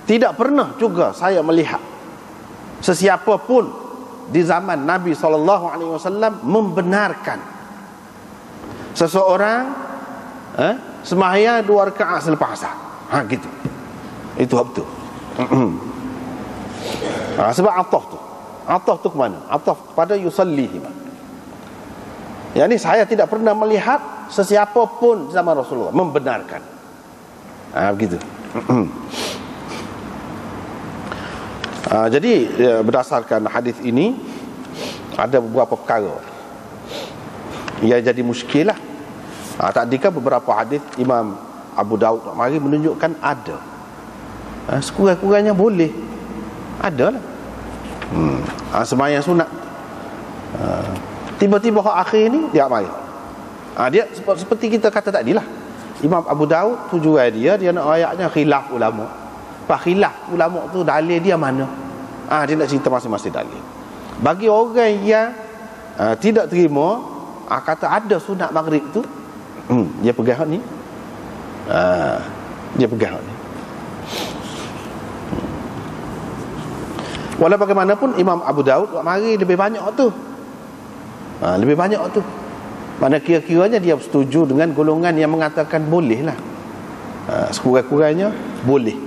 tidak pernah juga saya melihat sesiapa pun di zaman Nabi SAW membenarkan seseorang sembahyang 2 rakaat selepas asar. Gitu. Itu betul. Sebab ataf tu ke mana? Ataf pada yusallihim. Yang ni saya tidak pernah melihat sesiapa pun zaman Rasulullah membenarkan. Begitu. Jadi berdasarkan hadis ini ada beberapa perkara yang jadi muskil lah. Tadi kan beberapa hadis Imam Abu Daud mari menunjukkan ada, sekurang-kurangnya boleh ada lah. Sembahyang sunat, tiba-tiba hak akhir ni dia mari Dia seperti kita kata tadi lah, Imam Abu Daud tujuan dia nak ayatnya khilaf ulama. Khilaf ulama tu dalil dia mana? Dia nak cerita masing-masing dalil. Bagi orang yang tidak terima, kata ada sunat maghrib tu, dia pegang hak ni. Dia pegang hak ni. Walau bagaimanapun Imam Abu Daud buat mari lebih banyak tu. Lebih banyak tu. Mana kira-kiranya dia setuju dengan golongan yang mengatakan boleh lah. Sekurang-kurangnya boleh.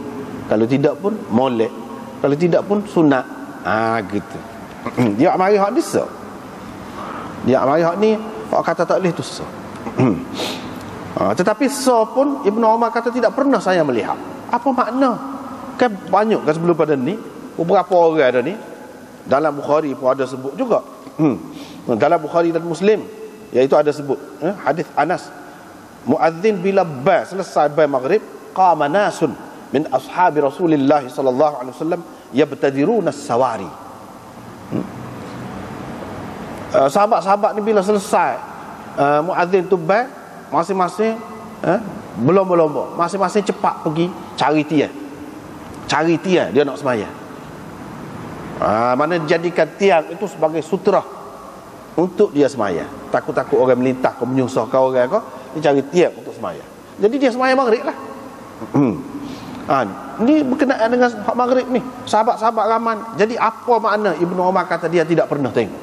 Kalau tidak pun molek. Kalau tidak pun sunat. Gitu. Dia mari hak ni so. Dia mari hak ni hak kata tak boleh tu so. Tetapi so pun Ibnu Umar kata tidak pernah saya melihat. Apa makna? Kan banyak kan sebelum pada ni. Beberapa orang ada ni. Dalam Bukhari pun ada sebut juga. Dalam Bukhari dan Muslim, iaitu ada sebut hadis Anas, muadzin bila ba selesai ba maghrib, qama nasun min ashabi Rasulillah sallallahu alaihi wasallam yabtadiruna as-sawari. Sahabat-sahabat ni bila selesai muadzin tu ba, masing-masing berlomba-lomba, masing-masing cepat pergi cari tiang dia nak sembahyang. Mana jadikan tiang itu sebagai sutra untuk dia sembahyang. Takut-takut orang melintas kau menyusahkan orang kau, dia cari tiang untuk sembahyang. Jadi dia sembahyang maghrib lah. Ni berkenaan dengan hak maghrib ni. Sahabat-sahabat ramai. Jadi apa makna Ibnu Umar kata dia tidak pernah tengok?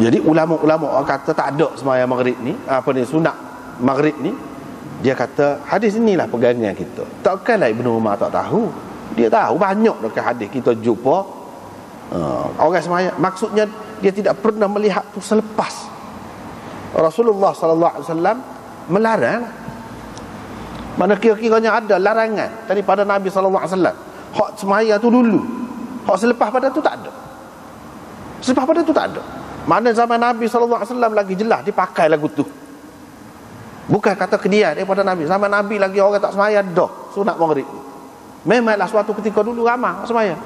Jadi ulama-ulama kata tak ada sembahyang maghrib ni, sunat maghrib ni. Dia kata hadis inilah pegangan kita. Takkanlah Ibnu Umar tak tahu. Dia tahu banyak dekat hadis kita jumpa orang sembahyang. Maksudnya dia tidak pernah melihat tu selepas Rasulullah sallallahu alaihi wasallam melarang. Mana kira-kiranya ada larangan daripada Nabi sallallahu alaihi wasallam. Hak sembahyang tu dulu. Hak selepas pada tu tak ada. Selepas pada tu tak ada. Mana zaman Nabi sallallahu alaihi wasallam lagi jelas dipakai lagu tu. Bukan kata kedia daripada Nabi. Zaman Nabi lagi orang tak sembahyang dah sunat maghrib. Memanglah suatu ketika dulu ramai sembahyang.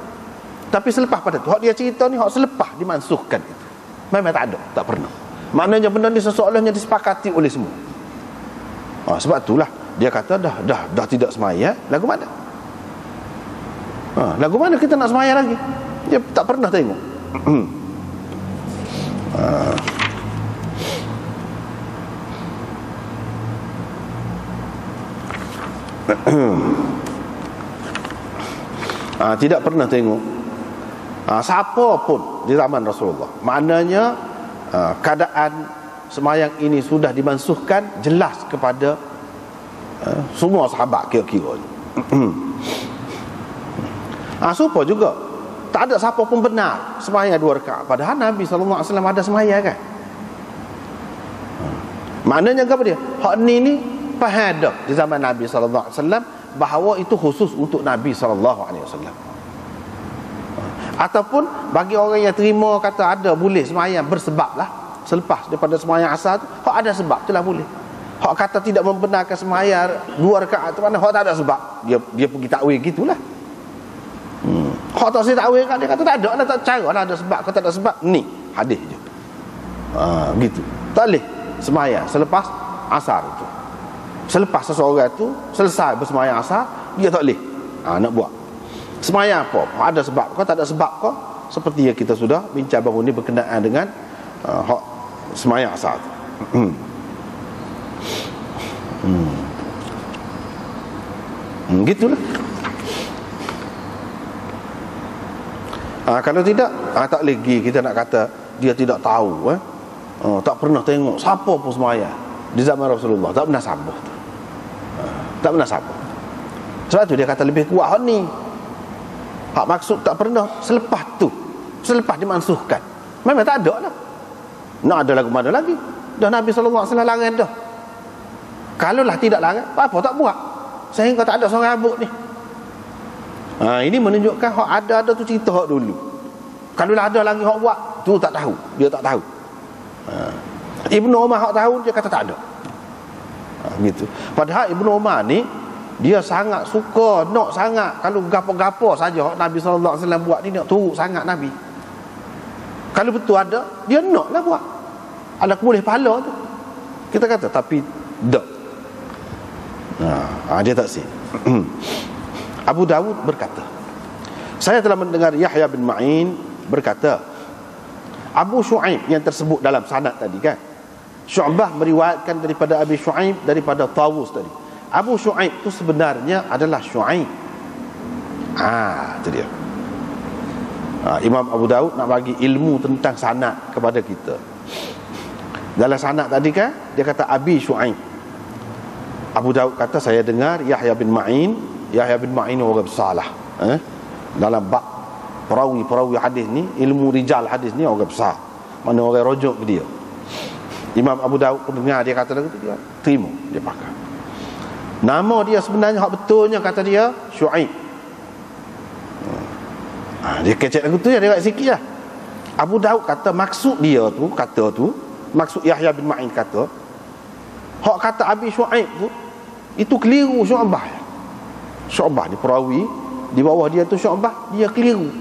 Tapi selepas pada tu, hak dia cerita ni hak selepas dimansuhkan itu. Memang tak ada, tak pernah. Maknanya benda ni seseolahnya disepakati oleh semua. Sebab itulah dia kata dah tidak sembahyang, lagu mana? Lagu mana kita nak sembahyang lagi? Dia tak pernah tengok. Tidak pernah tengok siapa pun di zaman Rasulullah. Maknanya keadaan sembahyang ini sudah dimansuhkan jelas kepada semua sahabat kira-kira. Serupa juga tak ada siapa pun benar sembahyang 2 rakaat, padahal Nabi sallallahu alaihi wasallam ada sembahyang kan. Maknanya apa dia? Hak ni faham di zaman Nabi sallallahu alaihi wasallam bahawa itu khusus untuk Nabi sallallahu alaihi wasallam. Ataupun bagi orang yang terima kata ada boleh sembahyang bersebab lah selepas daripada sembahyang asar tu, hak ada sebab itulah boleh. Hak kata tidak membenarkan sembahyang 2 rakaat tu mana hak tak ada sebab, dia pergi takwil gitulah. Hak tak saya takwil kan dia kata tak ada lah, tak cara lah ada sebab. Kalau tak ada sebab ni hadis je. Gitu. Tak boleh sembahyang selepas asar tu. Selepas seseorang tu selesai bersembahyang asar, dia tak boleh nak buat sembahyang apa. Ada sebab kau, tak ada sebab kau, seperti yang kita sudah bincang baru ni berkenaan dengan hak sembahyang asar tu. Gitulah. Kalau tidak tak lagi kita nak kata dia tidak tahu, tak pernah tengok siapa pun sembahyang di zaman Rasulullah, tak pernah sabar. Tak pernah sabar. Sebab tu dia kata lebih kuat hak ni. Hak maksud tak pernah selepas tu, selepas dimansuhkan. Memang tak ada lah. Nak ada lagu mana lagi? Dah Nabi sallallahu alaihi wasallam larang dah. Kalaulah tidak larang, apa tak buat? Sehingga tak ada seorang abuk ni. Ini menunjukkan hak ada tu cerita hak dulu. Kalaulah ada lagi hak buat, tu tak tahu. Dia tak tahu. Ibnu Umar hak tahu, dia kata tak ada. Gitu. Padahal Ibnu Umar ni dia sangat suka, nak sangat kalau gapo-gapo saja Nabi sallallahu alaihi wasallam buat ni, nak turut sangat Nabi. Kalau betul ada, dia naklah buat. Anak boleh pahala tu. Kita kata tapi tak. Dia tak sih. Abu Dawud berkata, saya telah mendengar Yahya bin Ma'in berkata, Abu Shu'aib yang tersebut dalam sanad tadi kan, Syu'bah meriwayatkan daripada Abi Shu'aib daripada Tawus tadi. Abu Shu'aib itu sebenarnya adalah Shu'aib. Itu dia. Imam Abu Daud nak bagi ilmu tentang sanad kepada kita. Dalam sanad tadi kan dia kata Abi Shu'aib. Abu Daud kata saya dengar Yahya bin Ma'in. Yahya bin Ma'in orang besar lah. Dalam bab perawi hadis ni, ilmu rijal hadis ni orang besar. Mana orang rujuk ke dia. Imam Abu Daud pun dengar dia kata lagu tu, dia terima, dia pakai. Nama dia sebenarnya hak betulnya kata dia Shu'aib. Dia kecek lagu tu, dia kat sikit lah. Abu Daud kata maksud dia tu, maksud Yahya bin Ma'in kata, hak kata Abi Shu'aib tu, itu keliru Syu'bah. Syu'bah ni perawi, di bawah dia tu Syu'bah, dia keliru.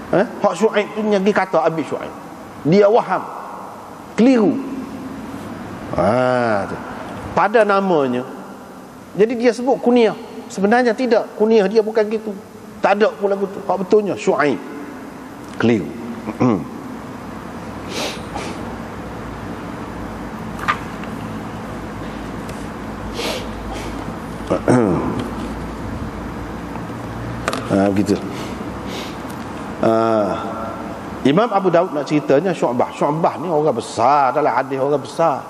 Hak Shu'aib tu yang kata Abi Shu'aib, dia waham, keliru. Pada namanya, jadi dia sebut kunyah. Sebenarnya tidak, kunyah dia bukan gitu. Tak ada pun lagu tu. Hak betulnya Shu'aib, keliru. Begitu. Imam Abu Daud nak ceritanya Syu'bah. Syu'bah ni orang besar dalam hadis, orang besar.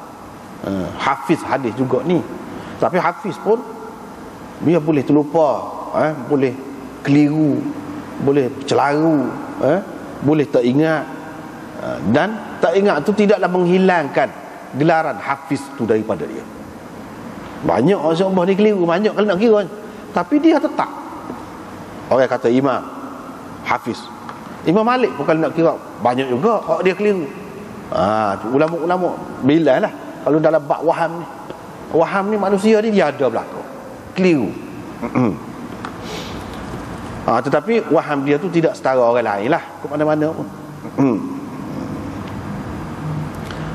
Hafiz hadis juga ni. Tapi hafiz pun dia boleh terlupa, boleh keliru, boleh celaru, boleh tak ingat. Dan tak ingat tu tidaklah menghilangkan gelaran hafiz tu daripada dia. Banyak orang Syu'bah ni keliru, banyak kalau nak kira, tapi dia tetap. Orang kata imam hafiz. Imam Malik pun kalau nak kira banyak juga dia keliru. Ulama-ulama bilang lah kalau dalam bab waham ni manusia ni dia ada belakang keliru. Tetapi waham dia tu tidak setara orang lain lah, ke mana-mana pun.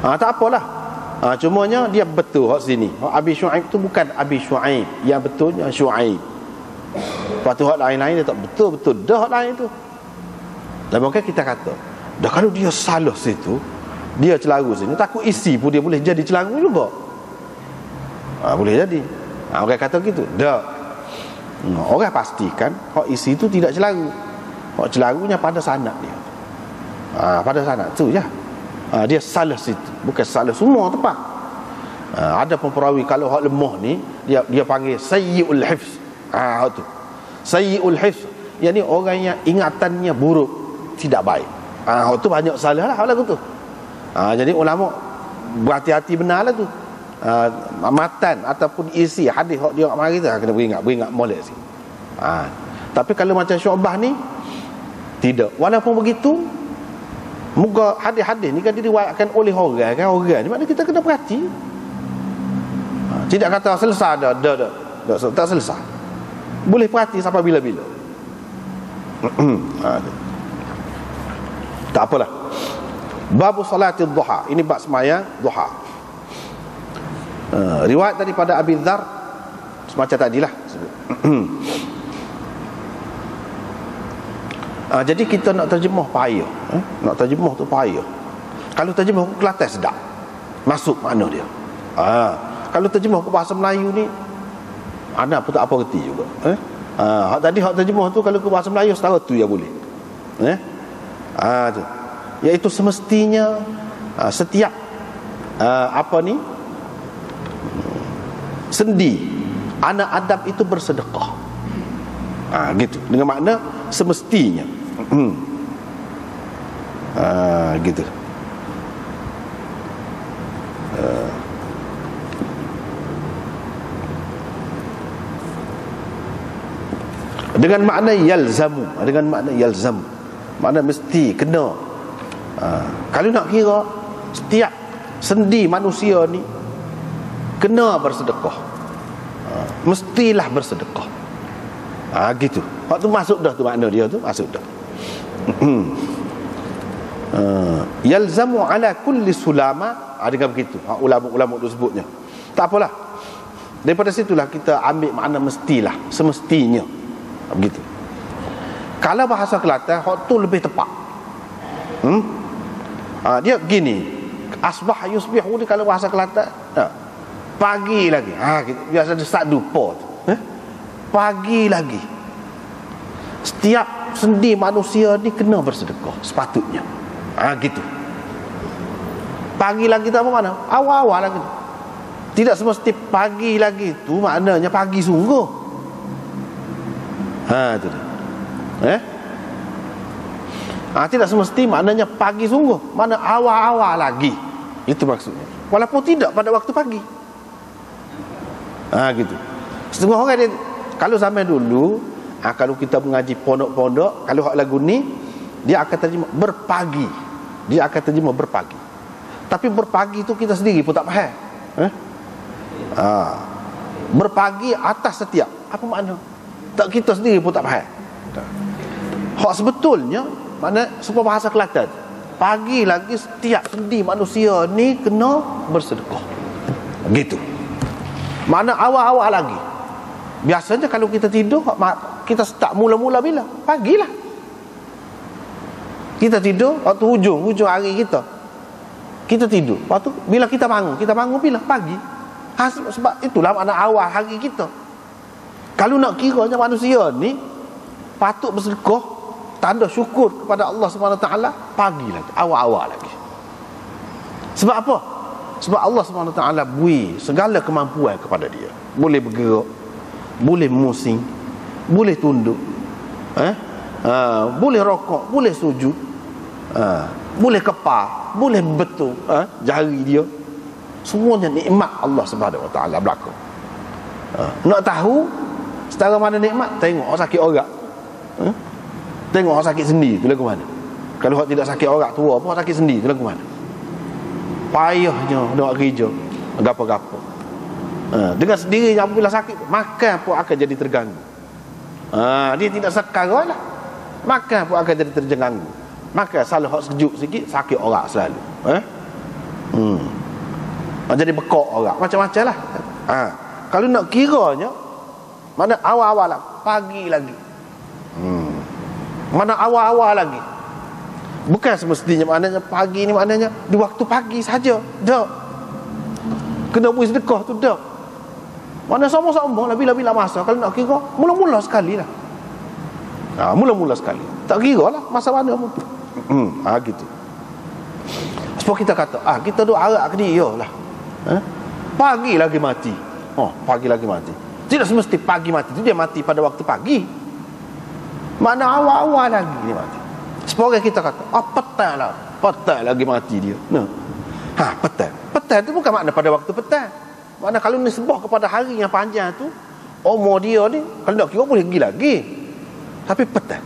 Tak apalah. Cumanya dia betul hak sini. Hak Abi Shu'aib tu bukan Abi Shu'aib, yang betulnya Shu'aib. Lepas tu hak lain-lain dia tak betul-betul dah hak lain tu. Dan maka kita kata, dah kalau dia salah situ, dia celaru sini, takut isi pun dia boleh jadi celaru juga. Boleh jadi. Orang kata gitu. Dah. Orang pastikan hak isi tu tidak celaru. Hak celarunya pada sanad dia. Pada sanad tu je. Dia salah situ, bukan salah semua tempat. Ada pun perawi kalau hak lemah ni dia panggil sayyi'ul hifz. Tu sayyi'ul hifz, yakni orang yang ingatannya buruk, tidak baik. Hak tu banyak salah lah hak lagu tu. Jadi ulama berhati-hati benar lah tu. Matan ataupun isi hadis hak dia mari tu kena beringat molek sikit. Tapi kalau macam Syu'bah ni tidak. Walaupun begitu, muka hadis-hadis ni kan diriwayatkan oleh orang ni, maknanya kita kena perhati. Tidak kata selesai dah, tak selesai. Boleh perhati sampai bila-bila. Tak apalah. Bab salatid duha, ini bab sembahyang duha. Riwayat daripada Abi Dzar semacam tadilah. Jadi kita nak terjemah payah. Nak terjemah tu payah. Kalau terjemah ke Kelantan sedap, masuk makna dia. Kalau terjemah ke bahasa Melayu ni, ada pun tak apa reti juga. Tadi hak terjemah tu kalau ke bahasa Melayu setara tu ya boleh. Tu. Iaitu semestinya setiap sendi anak Adam itu bersedekah. Gitu. Dengan makna semestinya. Gitu. Dengan makna yalzamu, makna mesti, kena. Kalau nak kira setiap sendi manusia ni kena bersedekah, mestilah bersedekah. Gitu. Waktu masuk dah tu makna dia tu, masuk dah. Yalzamu ala kulli sulama, dengan begitu ulama-ulama tu sebutnya. Tak apalah, daripada situlah kita ambil makna mestilah, semestinya, begitu. Kalau bahasa Kelantan hak tu lebih tepat. Dia gini, asbah yusbihu ni kalau bahasa Kelantan, pagi lagi. Gitu. Biasa dia start dupa tu. Pagi lagi. Setiap sendi manusia ni kena bersedekah sepatutnya. Gitu. Pagi lagi tu apa mana? Awal-awal lagi. Tidak semesti pagi lagi tu maknanya pagi sungguh. Itu dia. Tidak semesti maknanya pagi sungguh. Mana awal-awal lagi. Itu maksudnya. Walaupun tidak pada waktu pagi. Gitu. Setengah orang dia, kalau zaman dulu, kalau kita mengaji pondok-pondok, kalau hak lagu ni, dia akan terjemah berpagi. Dia akan terjemah berpagi. Tapi berpagi tu kita sendiri pun tak faham. Berpagi atas setiap. Apa makna? Tak, kita sendiri pun tak faham. Hak sebetulnya makna sebab bahasa Kelantan, pagi lagi setiap sendi manusia ni kena bersedekah. Gitu. Makna awal-awal lagi. Biasanya kalau kita tidur, kita start mula-mula bila? Pagilah. Kita tidur waktu hujung hari kita. Kita tidur. Waktu bila kita bangun bila? Pagi. Sebab itulah makna awal hari kita. Kalau nak kiranya manusia ni patut bersedekah, tanda syukur kepada Allah Subhanahu Taala pagi lagi, awal-awal lagi. Sebab apa? Sebab Allah Subhanahu Taala beri segala kemampuan kepada dia. Boleh bergerak, boleh musing, boleh tunduk, boleh rokok, boleh sujud, boleh kepal, boleh betul, jari dia. Semuanya nikmat Allah Subhanahu Wa Taala berlaku. Nak tahu setara mana nikmat, tengok orang sakit orang. Tengok orang sakit sendi tu lagu mana. Kalau orang tidak sakit orang tua, apa orang sakit sendi tu lagu mana. Payahnya nak kerja gapo-gapo. Dengan sendirinya apabila sakit, makan pun akan jadi terganggu. Dia tidak sekara lah, makan pun akan jadi terganggu. Makan salah hak sejuk sikit, sakit orang selalu. Jadi bekok orang, macam-macam lah. Kalau nak kiranya, mana awal-awal lah, pagi lagi. Mana awal-awal lagi. Bukan semestinya maknanya pagi ni maknanya di waktu pagi saja. Tak. Kena beri sedekah tu tak. Mana sama-sama lah bila-bila masa. Kalau nak kira, mula-mula sekali lah. Mula-mula sekali. Tak kira lah masa mana pun. Gitu. Sebab kita kata, kita duk harap ke dia lah. Pagi lagi mati. Pagi lagi mati. Tidak semesti pagi mati tu dia mati pada waktu pagi. Mana awal-awal lagi dia mati. Sebab kita kata, petang lah, petang lagi mati dia. Petang. Petang tu bukan makna pada waktu petang. Makna kalau nisbah kepada hari yang panjang tu, umur dia ni kalau nak kira boleh pergi lagi. Tapi petang.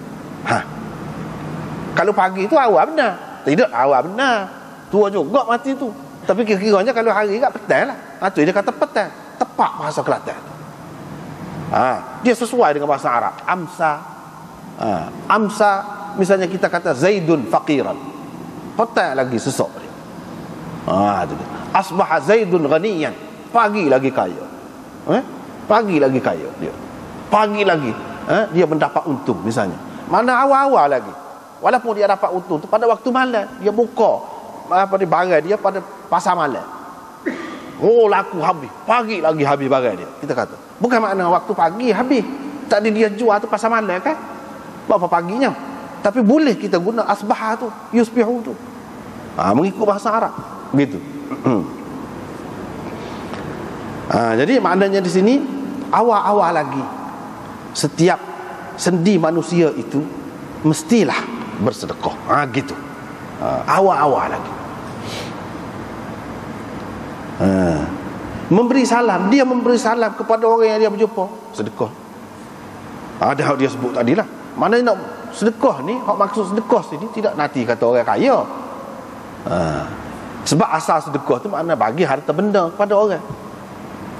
Kalau pagi tu awal benar. Tidak awal benar. Tua juga mati tu. Tapi kira-kiranya kalau hari kat petang lah. Tu dia kata petang. Tepat bahasa Kelantan. Dia sesuai dengan bahasa Arab. Amsa, misalnya kita kata Zaidun faqiran, petang lagi sesak dia. Asbaha Zaidun ghaniyan, pagi lagi kaya. Pagi lagi kaya dia. Pagi lagi dia mendapat untung misalnya. Mana awal-awal lagi. Walaupun dia dapat untung tu pada waktu malam, dia buka barang dia pada pasar malam. Laku habis. Pagi lagi habis barang dia. Kita kata. Bukan makna waktu pagi habis. Tadi dia jual tu pasar malam kan? Berapa paginya. Tapi boleh kita guna asbah tu, yusbihu tu. Mengikut bahasa Arab. Begitu. Jadi maknanya di sini awal-awal lagi setiap sendi manusia itu mestilah bersedekah. Gitu. Awal-awal lagi. Memberi salam, dia memberi salam kepada orang yang dia berjumpa, sedekah. Ada hak dia sebut tadilah. Mana nak sedekah ni, hak maksud sedekah sini tidak nanti kata orang kaya. Sebab asal sedekah tu makna bagi harta benda kepada orang.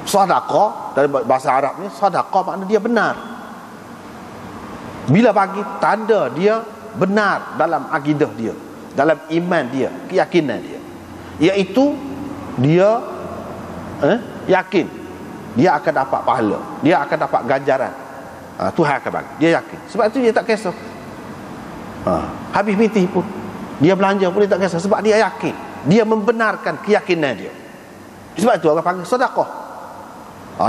Sedekah dari bahasa Arab ni, sedekah makna dia benar. Bila bagi tanda dia benar dalam akidah dia. dalam iman dia, keyakinan dia, iaitu dia yakin dia akan dapat pahala, dia akan dapat ganjaran. Tuhan akan bagi, dia yakin. Sebab itu dia tak kisah. Habis pitih pun dia belanja pun dia tak kisah, sebab dia yakin, dia membenarkan keyakinan dia. Sebab itu orang panggil sedekah.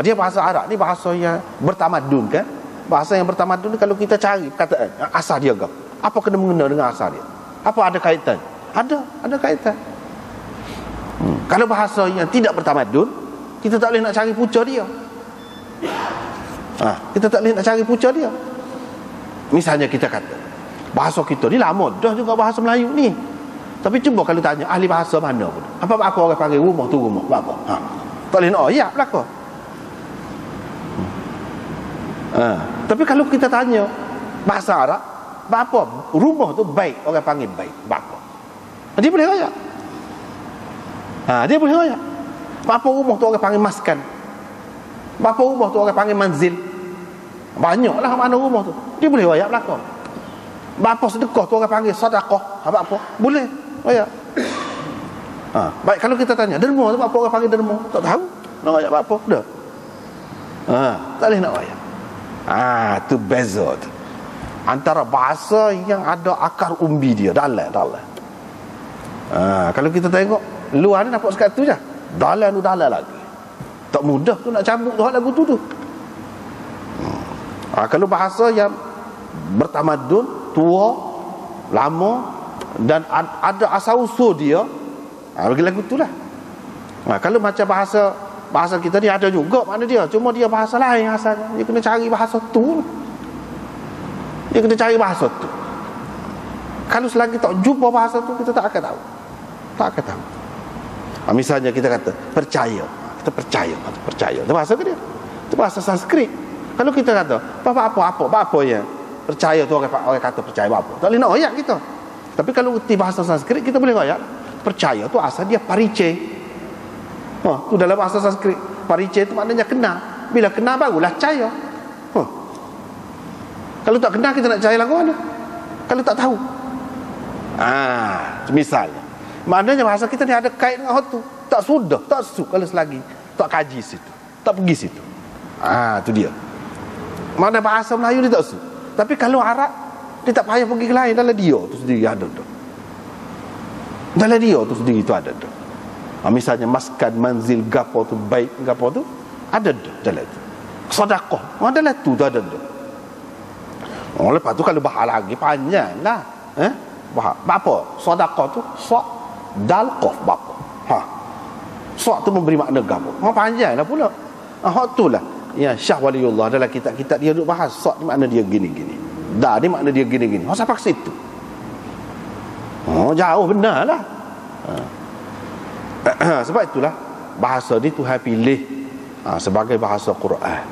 Dia bahasa Arab ni bahasa yang bertamadun kan. Bahasa yang bertamadun ni kalau kita cari perkataan asal dia ke, apa kena mengena dengan asal dia, apa ada kaitan? Ada kaitan. Kalau bahasa yang tidak bertamadun, kita tak boleh nak cari punca dia. Kita tak boleh nak cari punca dia. Misalnya kita kata bahasa kita ni lama dah juga bahasa Melayu ni. Tapi cuba kalau tanya ahli bahasa mana pun, apa aku orang panggil rumah tu rumah, apa? Tak boleh nak ayat belaka. Tapi kalau kita tanya bahasa Arab, apa rumah tu baik, orang panggil baik, apa? Dia boleh ayat. Dia boleh ayat. Apa rumah tu orang panggil maskan, apa rumah tu orang panggil manzil. Banyaklah mana rumah tu, dia boleh ayat belaka. Apa sedekah tu orang panggil sedekah, apa boleh ayat. Baik, kalau kita tanya derma tu apa orang panggil derma, tak tahu nak ayat apa dah. Tak boleh nak ayat. Tu beza tu antara bahasa yang ada akar umbi dia, dalam. Kalau kita tengok luar ni nampak sekat tu je, dalam lagi. Tak mudah tu nak cambuk tu lagu tu. Kalau bahasa yang bertamadun, tua, lama dan ada asal usul dia, bagi lagu tu lah. Kalau macam bahasa kita ni ada juga makna dia, cuma dia bahasa lain asalnya. Dia kena cari bahasa tu. Kalau selagi tak jumpa bahasa tu, kita tak akan tahu. Misalnya kita kata percaya, kita percaya. Itu bahasa ke dia? Itu bahasa Sanskrit. Kalau kita kata apa yang percaya tu, orang kata percaya apa, tak boleh nak ayat kita. Tapi kalau di bahasa Sanskrit kita boleh ayat. Percaya tu asal dia parice. Tu dalam bahasa Sanskrit. Parice tu maknanya kenal. Bila kenal barulah percaya. Kalau tak kenal kita nak percaya lagu mana? Kalau tak tahu. Misalnya, maknanya bahasa kita ni ada kait dengan hal tu. Tak sudah, tak su kalau selagi tak kaji situ, tak pergi situ. Tu dia. Mana bahasa Melayu ni tak su. Tapi kalau Arab dia tak payah pergi ke lain, dalam dia tu sendiri ada tu. Dalam dia tu sendiri tu ada tu. Misalnya maskan, manzil, gapo tu, baik, gapo tu ada tu dalam tu. Sedekah, dalam tu ada tu. Lepas tu kalau bahas lagi panjanglah. Apa? Sedekah tu sok dal qaf apa? Sok tu memberi makna gapo. Panjanglah pula. Hak tulah. Ya, Syah Waliullah dalam kitab-kitab dia duk bahas sok ni makna dia gini-gini. Dah ni makna dia gini-gini. Sampai ke situ. Jauh benar lah. Sebab itulah bahasa ni Tuhan pilih sebagai bahasa Quran.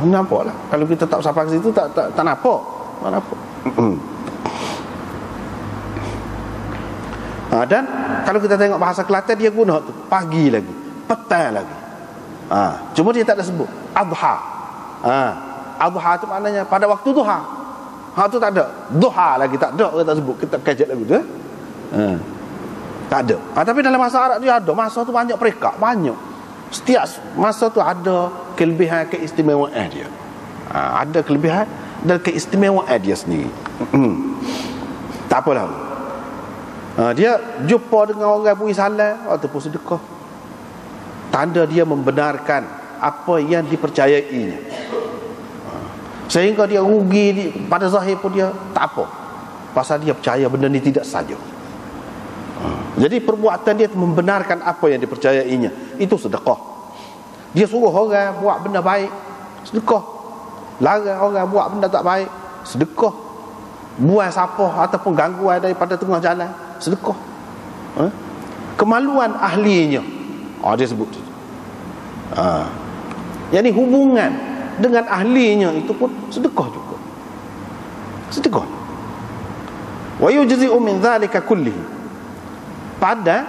Nampak lah. Kalau kita tak sampai ke situ tak nampak. Dan kalau kita tengok bahasa Kelantan, dia guna tu pagi lagi, petang lagi. Cuma dia tak ada sebut adha. Adha tu maknanya pada waktu duha. Tu tak ada. Duha lagi tak ada, orang tak sebut. Kita kajet lagu tu. Tak ada. Tapi dalam bahasa Arab dia ada. Masa tu banyak perekat, banyak. Setiap masa tu ada kelebihan, keistimewaan dia. Ada kelebihan dan keistimewaan dia sendiri. Tak apalah. Dia jumpa dengan orang beri salam ataupun sedekah, tanda dia membenarkan apa yang dipercayainya. Sehingga dia rugi pada zahir pun dia tak apa, pasal dia percaya benda ni tidak saja. Jadi perbuatan dia membenarkan apa yang dipercayainya, itu sedekah. Dia suruh orang buat benda baik, sedekah. Larang orang buat benda tak baik, sedekah. Buang sampah ataupun gangguan daripada tengah jalan, sedekah. Kemaluan ahlinya, dia sebut. Yang ni hubungan dengan ahlinya itu pun sedekah juga. Sedekah. Wa yujzi'u min dzalika kullihi. Pada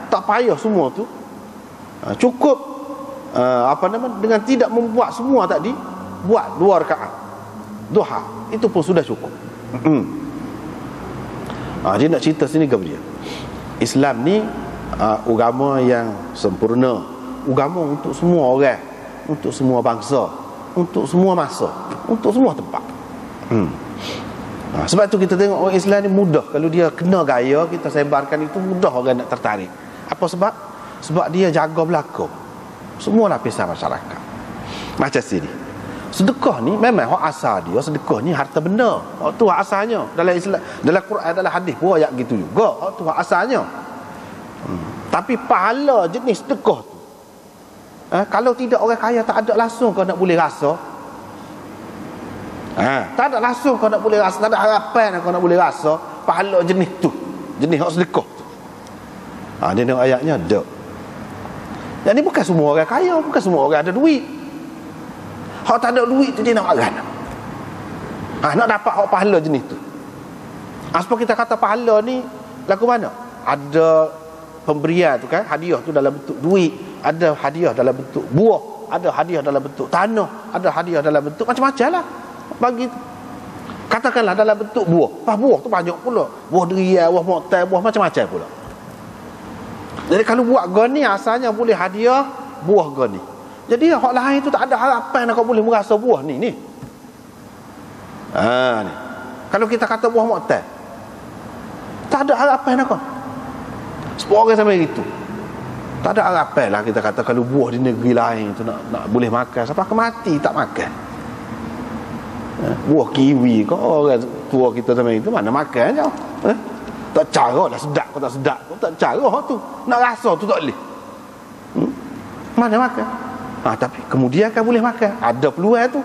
tak payah semua tu, cukup dengan tidak membuat semua tadi, buat 2 rakaat duha, itu pun sudah cukup. Dia nak cerita sini ke dia, Islam ni agama yang sempurna, agama untuk semua orang, untuk semua bangsa, untuk semua masa, untuk semua tempat. Sebab tu kita tengok orang Islam ni mudah, kalau dia kena gaya kita sebarkan itu, mudah orang nak tertarik. Apa sebab? Sebab dia jaga belaka semua lapisan masyarakat. Macam sini, sedekah ni memang hak asal dia, sedekah ni harta benda. Hak tu hak asalnya dalam Islam, dalam Quran, dalam hadis pun ayat gitu juga. Hak tu hak asalnya. Tapi pahala jenis sedekah tu, kalau tidak orang kaya tak ada langsung kau nak boleh rasa. Tak ada langsung kau nak boleh rasa, tak ada harapan kau nak boleh rasa pahala jenis tu, jenis hak sedekah tu. Dia tengok ayatnya ada. Jadi bukan semua orang kaya, bukan semua orang ada duit. Hak tak ada duit tu dia nak makan. Nak dapat hak pahala jenis tu. Sebab kita kata pahala ni lagu mana? Ada pemberian tu kan, hadiah tu dalam bentuk duit, ada hadiah dalam bentuk buah, ada hadiah dalam bentuk tanah, ada hadiah dalam bentuk macam-macam lah. Bagi katakanlah dalam bentuk buah. Buah tu banyak pula. Buah durian, buah motai, buah macam-macam pula. Jadi kalau buat gani asalnya boleh hadiah buah gani. Jadi hak lain tu tak ada harapan kau boleh merasa buah ni. Ni. Kalau kita kata buah motai, tak ada harapan kau. Sepuluh orang sampai itu. Tak ada harapan lah kita kata kalau buah di negeri lain tu nak boleh makan sampai ke mati tak makan. Buah kiwi kau orang tua kita sampai itu mana makan je. Tak cara dah sedap kau tak sedap. Kau tak cara tu. Nak rasa tu tak boleh. Mana makan? Tapi kemudian kan boleh makan. Ada peluang tu.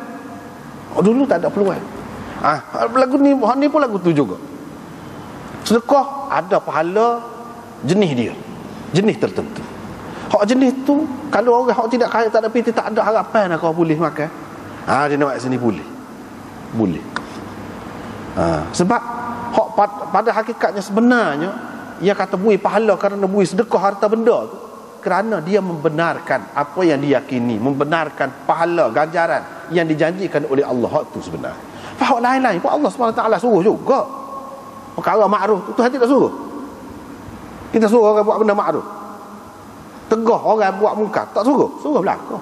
Dulu tak ada peluang. Lagu ni pun lagu tu juga. Sedekah ada pahala jenis dia, jenis tertentu. Hak jenis tu kalau orang hak tidak kaya, tak ada piti, tak ada harapan kau boleh makan. Dia nak sini boleh. Sebab hak pada hakikatnya sebenarnya ia kata bui pahala kerana bui sedekah harta benda tu kerana dia membenarkan apa yang diyakini, membenarkan pahala ganjaran yang dijanjikan oleh Allah. Hak tu sebenarnya. Hak lain-lain pun Allah SWT suruh juga. Perkara makruf tu Tuhan tidak suruh. Kita suruh orang buat benda makruf, tegah orang buat mungkar, tak suruh belaka.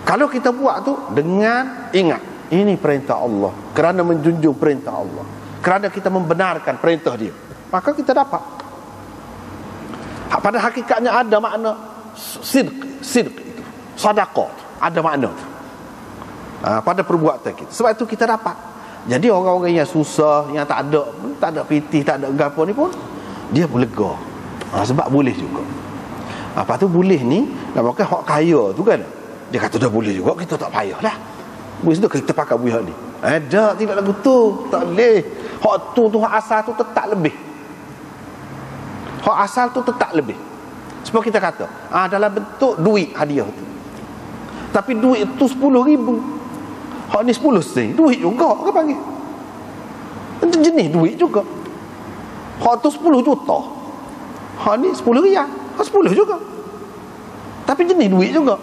Kalau kita buat tu dengan ingat ini perintah Allah, kerana menjunjung perintah Allah, kerana kita membenarkan perintah dia, maka kita dapat. Pada hakikatnya ada makna sidq itu, sedekah ada makna tu. Pada perbuatan kita. Sebab itu kita dapat. Jadi orang-orang yang susah, yang tak ada piti, tak ada gapo ni pun dia lega. Sebab boleh juga. Lepas tu boleh ni nak pakai hak kaya tu kan. Dia kata dah boleh juga, kita tak payah dah. Boleh tu kita pakai buih ni. Ada tidak lagu tu, tak boleh. Hak tu hak asal tu tetap lebih. Hak asal tu tetap lebih. Sebab kita kata, dalam bentuk duit hadiah tu. Tapi duit tu 10,000. Hak ni 10 sen, duit juga orang panggil. Itu jenis duit juga. Hak tu 10 juta. Hak ni 10 riyal. Hak 10 juga. Tapi jenis duit juga.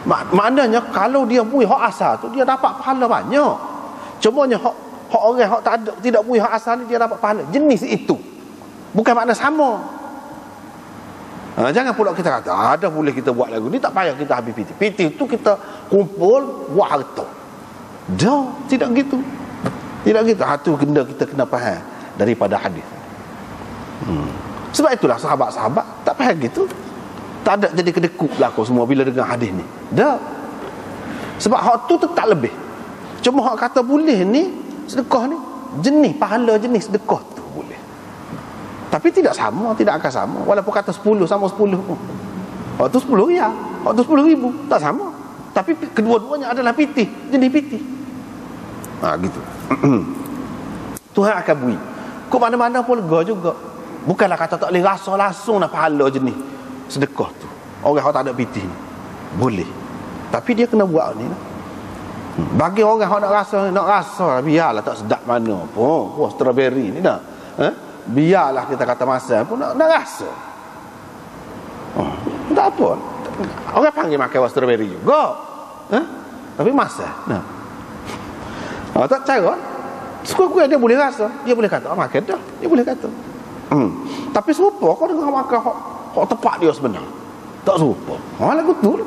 Maknanya kalau dia buih hak asal tu dia dapat pahala banyak. Cumanya hak orang hak tak ada, tidak buih hak asal ni dia dapat pahala jenis itu. Bukan makna sama. Jangan pula kita kata ada boleh kita buat lagu ni, tak payah kita habis piti. Piti tu kita kumpul buat harta. Tidak gitu. Tidak gitu. Tu kita kena faham daripada hadis. Sebab itulah sahabat-sahabat tak faham gitu. Tak ada jadi kedekut belaka semua bila dengar hadis ni. Sebab hak tu tak lebih. Cuma hak kata boleh ni, sedekah ni jenis pahala jenis sedekah tu boleh. Tapi tidak sama, tidak akan sama. Walaupun kata 10 sama 10 pun. Hak tu 10 riyal, hak tu 10,000, tak sama. Tapi kedua-duanya adalah piti, jenis piti. Gitu. Tuhan akan beri. Kau mana-mana pun lega juga. Bukanlah kata tak boleh rasa langsung nak pahala jenis sedekah tu. Orang yang tak ada piti ni boleh. Tapi dia kena buat ni. Bagi orang yang nak rasa biarlah tak sedap mana pun. Wah, strawberry ni dah. Biarlah kita kata masa pun nak rasa. Tak apa. Orang panggil makan strawberry juga. Tapi masa. Tak cara. Sekurang-kurang dia boleh rasa, dia boleh kata makan dah, dia boleh kata. Tapi serupa kau dengan makan hak tepat dia sebenar. Tak serupa. Lagu tu.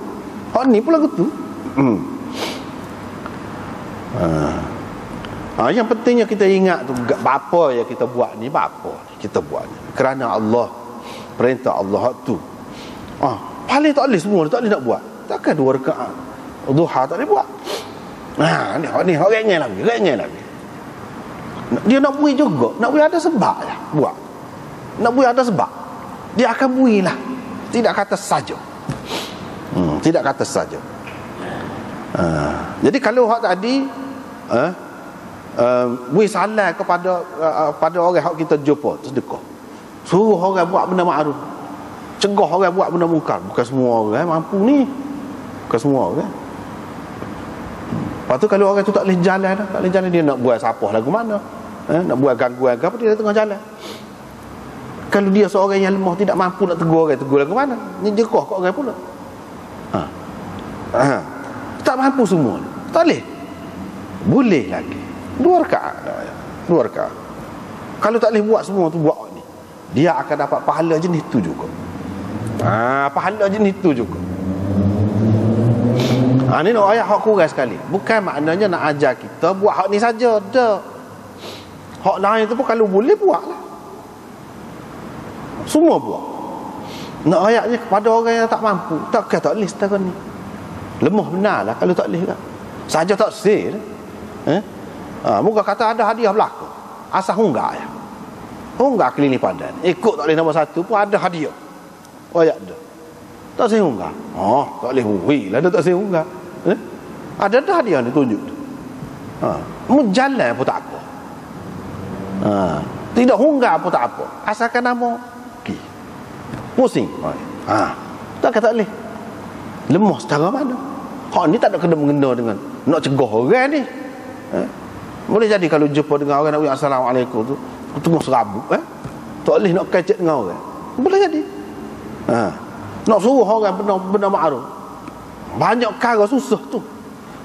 Hak ni pun lagu tu. Yang pentingnya kita ingat tu, apa yang kita buat ni, apa kita buat ni kerana Allah, perintah Allah tu. Paling tak boleh semua, tak boleh nak buat. Takkan 2 rakaat duha tak boleh buat. Ni orang lagi. Dia nak bui juga, nak bui ada sebab lah buat. Nak bui ada sebab, dia akan bui lah. Tidak kata saja. Tidak kata saja. Jadi kalau hak tadi bui salam kepada pada orang hak kita jumpa, sedekah. Suruh orang buat benda makruf, cegah orang buat benda mungkar. Bukan semua orang mampu ni. Bukan semua orang. Lepas tu kalau orang tu tak boleh jalan, dia nak buat sapah lagu mana? Nak buat gangguan ke apa, dia tengah jalan. Kalau dia seorang yang lemah, tidak mampu nak tegur lagu mana? Ni jekah kat orang pula. Tak mampu semua. Tak boleh. Boleh lagi. 2 rakaat. Kalau tak boleh buat semua tu, buat ni, dia akan dapat pahala jenis tu juga. Pahala jenis tu juga. Ni nak ayat hak kurang sekali. Bukan maknanya nak ajar kita buat hak ni saja. Tak. Hak lain tu pun kalau boleh buatlah. Semua buat. Nak ayatnya kepada orang yang tak mampu, tak boleh setara ni. Lemah benar lah kalau tak boleh kan. Saja tak sel. Muka kata ada hadiah belaka. Asal hunggah ya. Hunggah keliling padan. Ikut tak boleh nombor 1 pun ada hadiah. Ayat dah. Tak saya hunggah. Tak boleh hui lah dia tak saya hunggah. Ada hadiah ni tunjuk tu. Mu jalan pun tak apa. Tidak hunggah pun tak apa. Asalkan nama pusing. Tak kata boleh. Lemah secara mana? Hak ni tak ada kena-mengena dengan nak cegah orang ni. Boleh jadi kalau jumpa dengan orang nak ucap assalamualaikum tu, tengah serabut, tak boleh nak kecek dengan orang. Boleh jadi. Nak suruh orang benda makruf, banyak cara susah tu.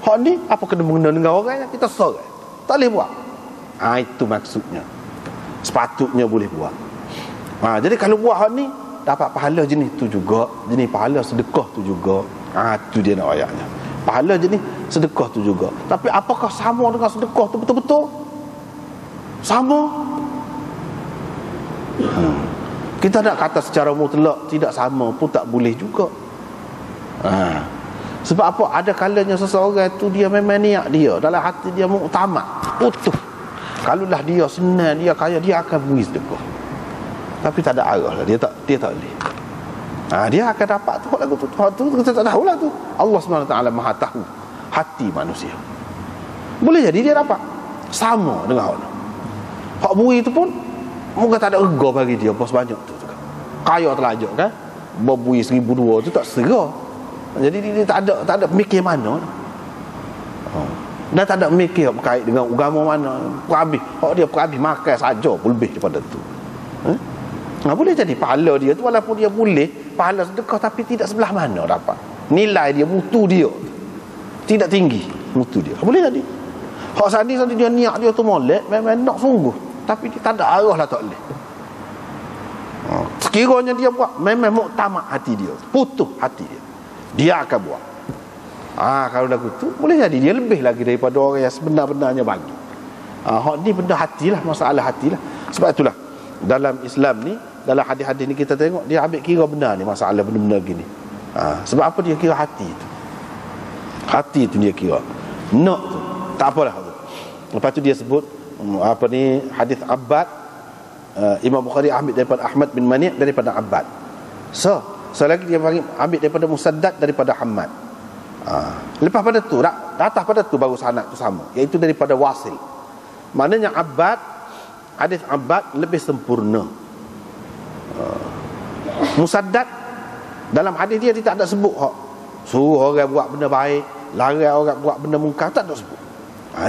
Hak ni apa kena-mengena dengan orang yang kita seorang, tak boleh buat. Itu maksudnya. Sepatutnya boleh buat. Jadi kalau buat hak ni, dapat pahala jenis tu juga, jenis pahala sedekah tu juga. Tu dia nak ayatnya. Pahala jenis sedekah tu juga. Tapi apakah sama dengan sedekah tu betul-betul? Sama? Kita nak kata secara mutlak tidak sama pun tak boleh juga. Sebab apa? Ada kalanya seseorang tu dia memang niat dia, dalam hati dia muktamad, utuh. Kalulah dia senang, dia kaya, dia akan beri sedekah. Tapi tak ada arah lah, dia tak boleh. Dia akan dapat tu lagu tu kita tak tahulah tu. Allah SWT Maha tahu hati manusia. Boleh jadi dia dapat sama dengan orang. Hak bui tu pun mungkin tak ada rega bagi dia bos banyak tu kan. Kaya terlajak kan. Berbui 1,200 tu tak serah. Jadi dia tak ada mikir mana. Dan tak ada mikir berkait dengan agama mana. Perhabis hak dia perhabis makan saja pun lebih daripada tu. Boleh jadi pahala dia tu walaupun dia boleh pahala sedekah tapi tidak sebelah mana dapat. Nilai dia, mutu dia tidak tinggi, mutu dia. Boleh jadi. Hak sandi dia niat dia tu molek, memang nak sungguh, tapi dia tak ada arah lah tak boleh. Sekiranya dia buat, memang muktamad hati dia, putuh hati dia, dia akan buat. Kalau lagu tu boleh jadi dia lebih lagi daripada orang yang sebenar-benarnya bagi. Hak ni benda hatilah, masalah hatilah. Sebab itulah dalam Islam ni, dalam hadis-hadis ni kita tengok dia ambil kira benar ni masalah benda-benda gini. Sebab apa dia kira hati tu? Hati tu dia kira. Nak tu tak apalah tu. Lepas tu dia sebut hadis Abbad. Imam Bukhari ambil daripada Ahmad bin Mani' daripada Abbad. Lagi dia ambil daripada Musaddad daripada Hammad. Lepas pada tu datang pada tu baru sanad tu sama, iaitu daripada Wasil. Maknanya hadis Abbad lebih sempurna. Musaddad dalam hadis dia tak ada sebut suruh orang buat benda baik, larang orang buat benda mungkar, tak ada sebut.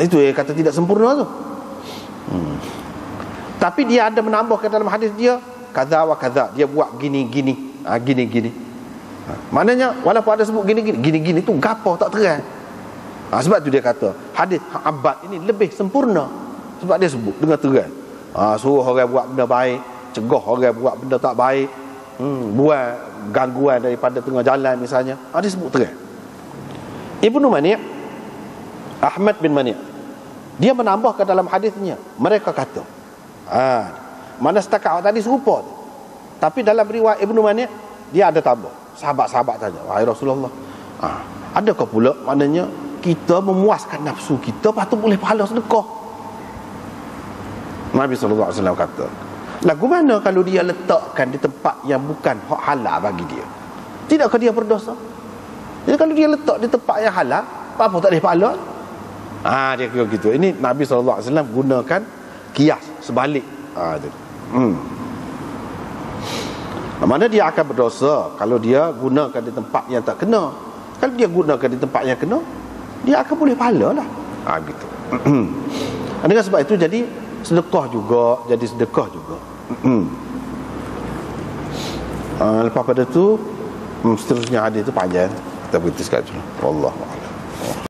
Itu yang kata tidak sempurna tu. Tapi dia ada menambahkan dalam hadis dia kaza wa kaza, dia buat gini-gini, gini-gini. Maknanya walaupun ada sebut gini-gini tu gapo tak terang. Sebab tu dia kata hadis Abbad ini lebih sempurna. Sebab dia sebut dengan terang. Suruh orang buat benda baik, cegah orang buat benda tak baik, buat gangguan daripada tengah jalan misalnya. Dia sebut terang. Ibnu Mani', Ahmad bin Mani', dia menambahkan dalam hadisnya, mereka kata, mana setakat tadi serupa tu. Tapi dalam riwayat Ibnu Mani', dia ada tambah. Sahabat-sahabat tanya, wahai Rasulullah, adakah pula maknanya kita memuaskan nafsu kita, lepas tu boleh pahala sedekah? Nabi SAW kata, lagu mana kalau dia letakkan di tempat yang bukan hak halal bagi dia? Tidakkah dia berdosa? Jadi kalau dia letak di tempat yang halal, apa tak boleh pahala? Dia kira gitu. Ini Nabi SAW gunakan kias sebalik. Mana dia akan berdosa kalau dia gunakan di tempat yang tak kena. Kalau dia gunakan di tempat yang kena, dia akan boleh pahala lah. Gitu. Dengan sebab itu jadi sedekah juga, lepas pada tu seterusnya hadis itu panjang, kita berhenti sekali dulu. Wallahu a'lam.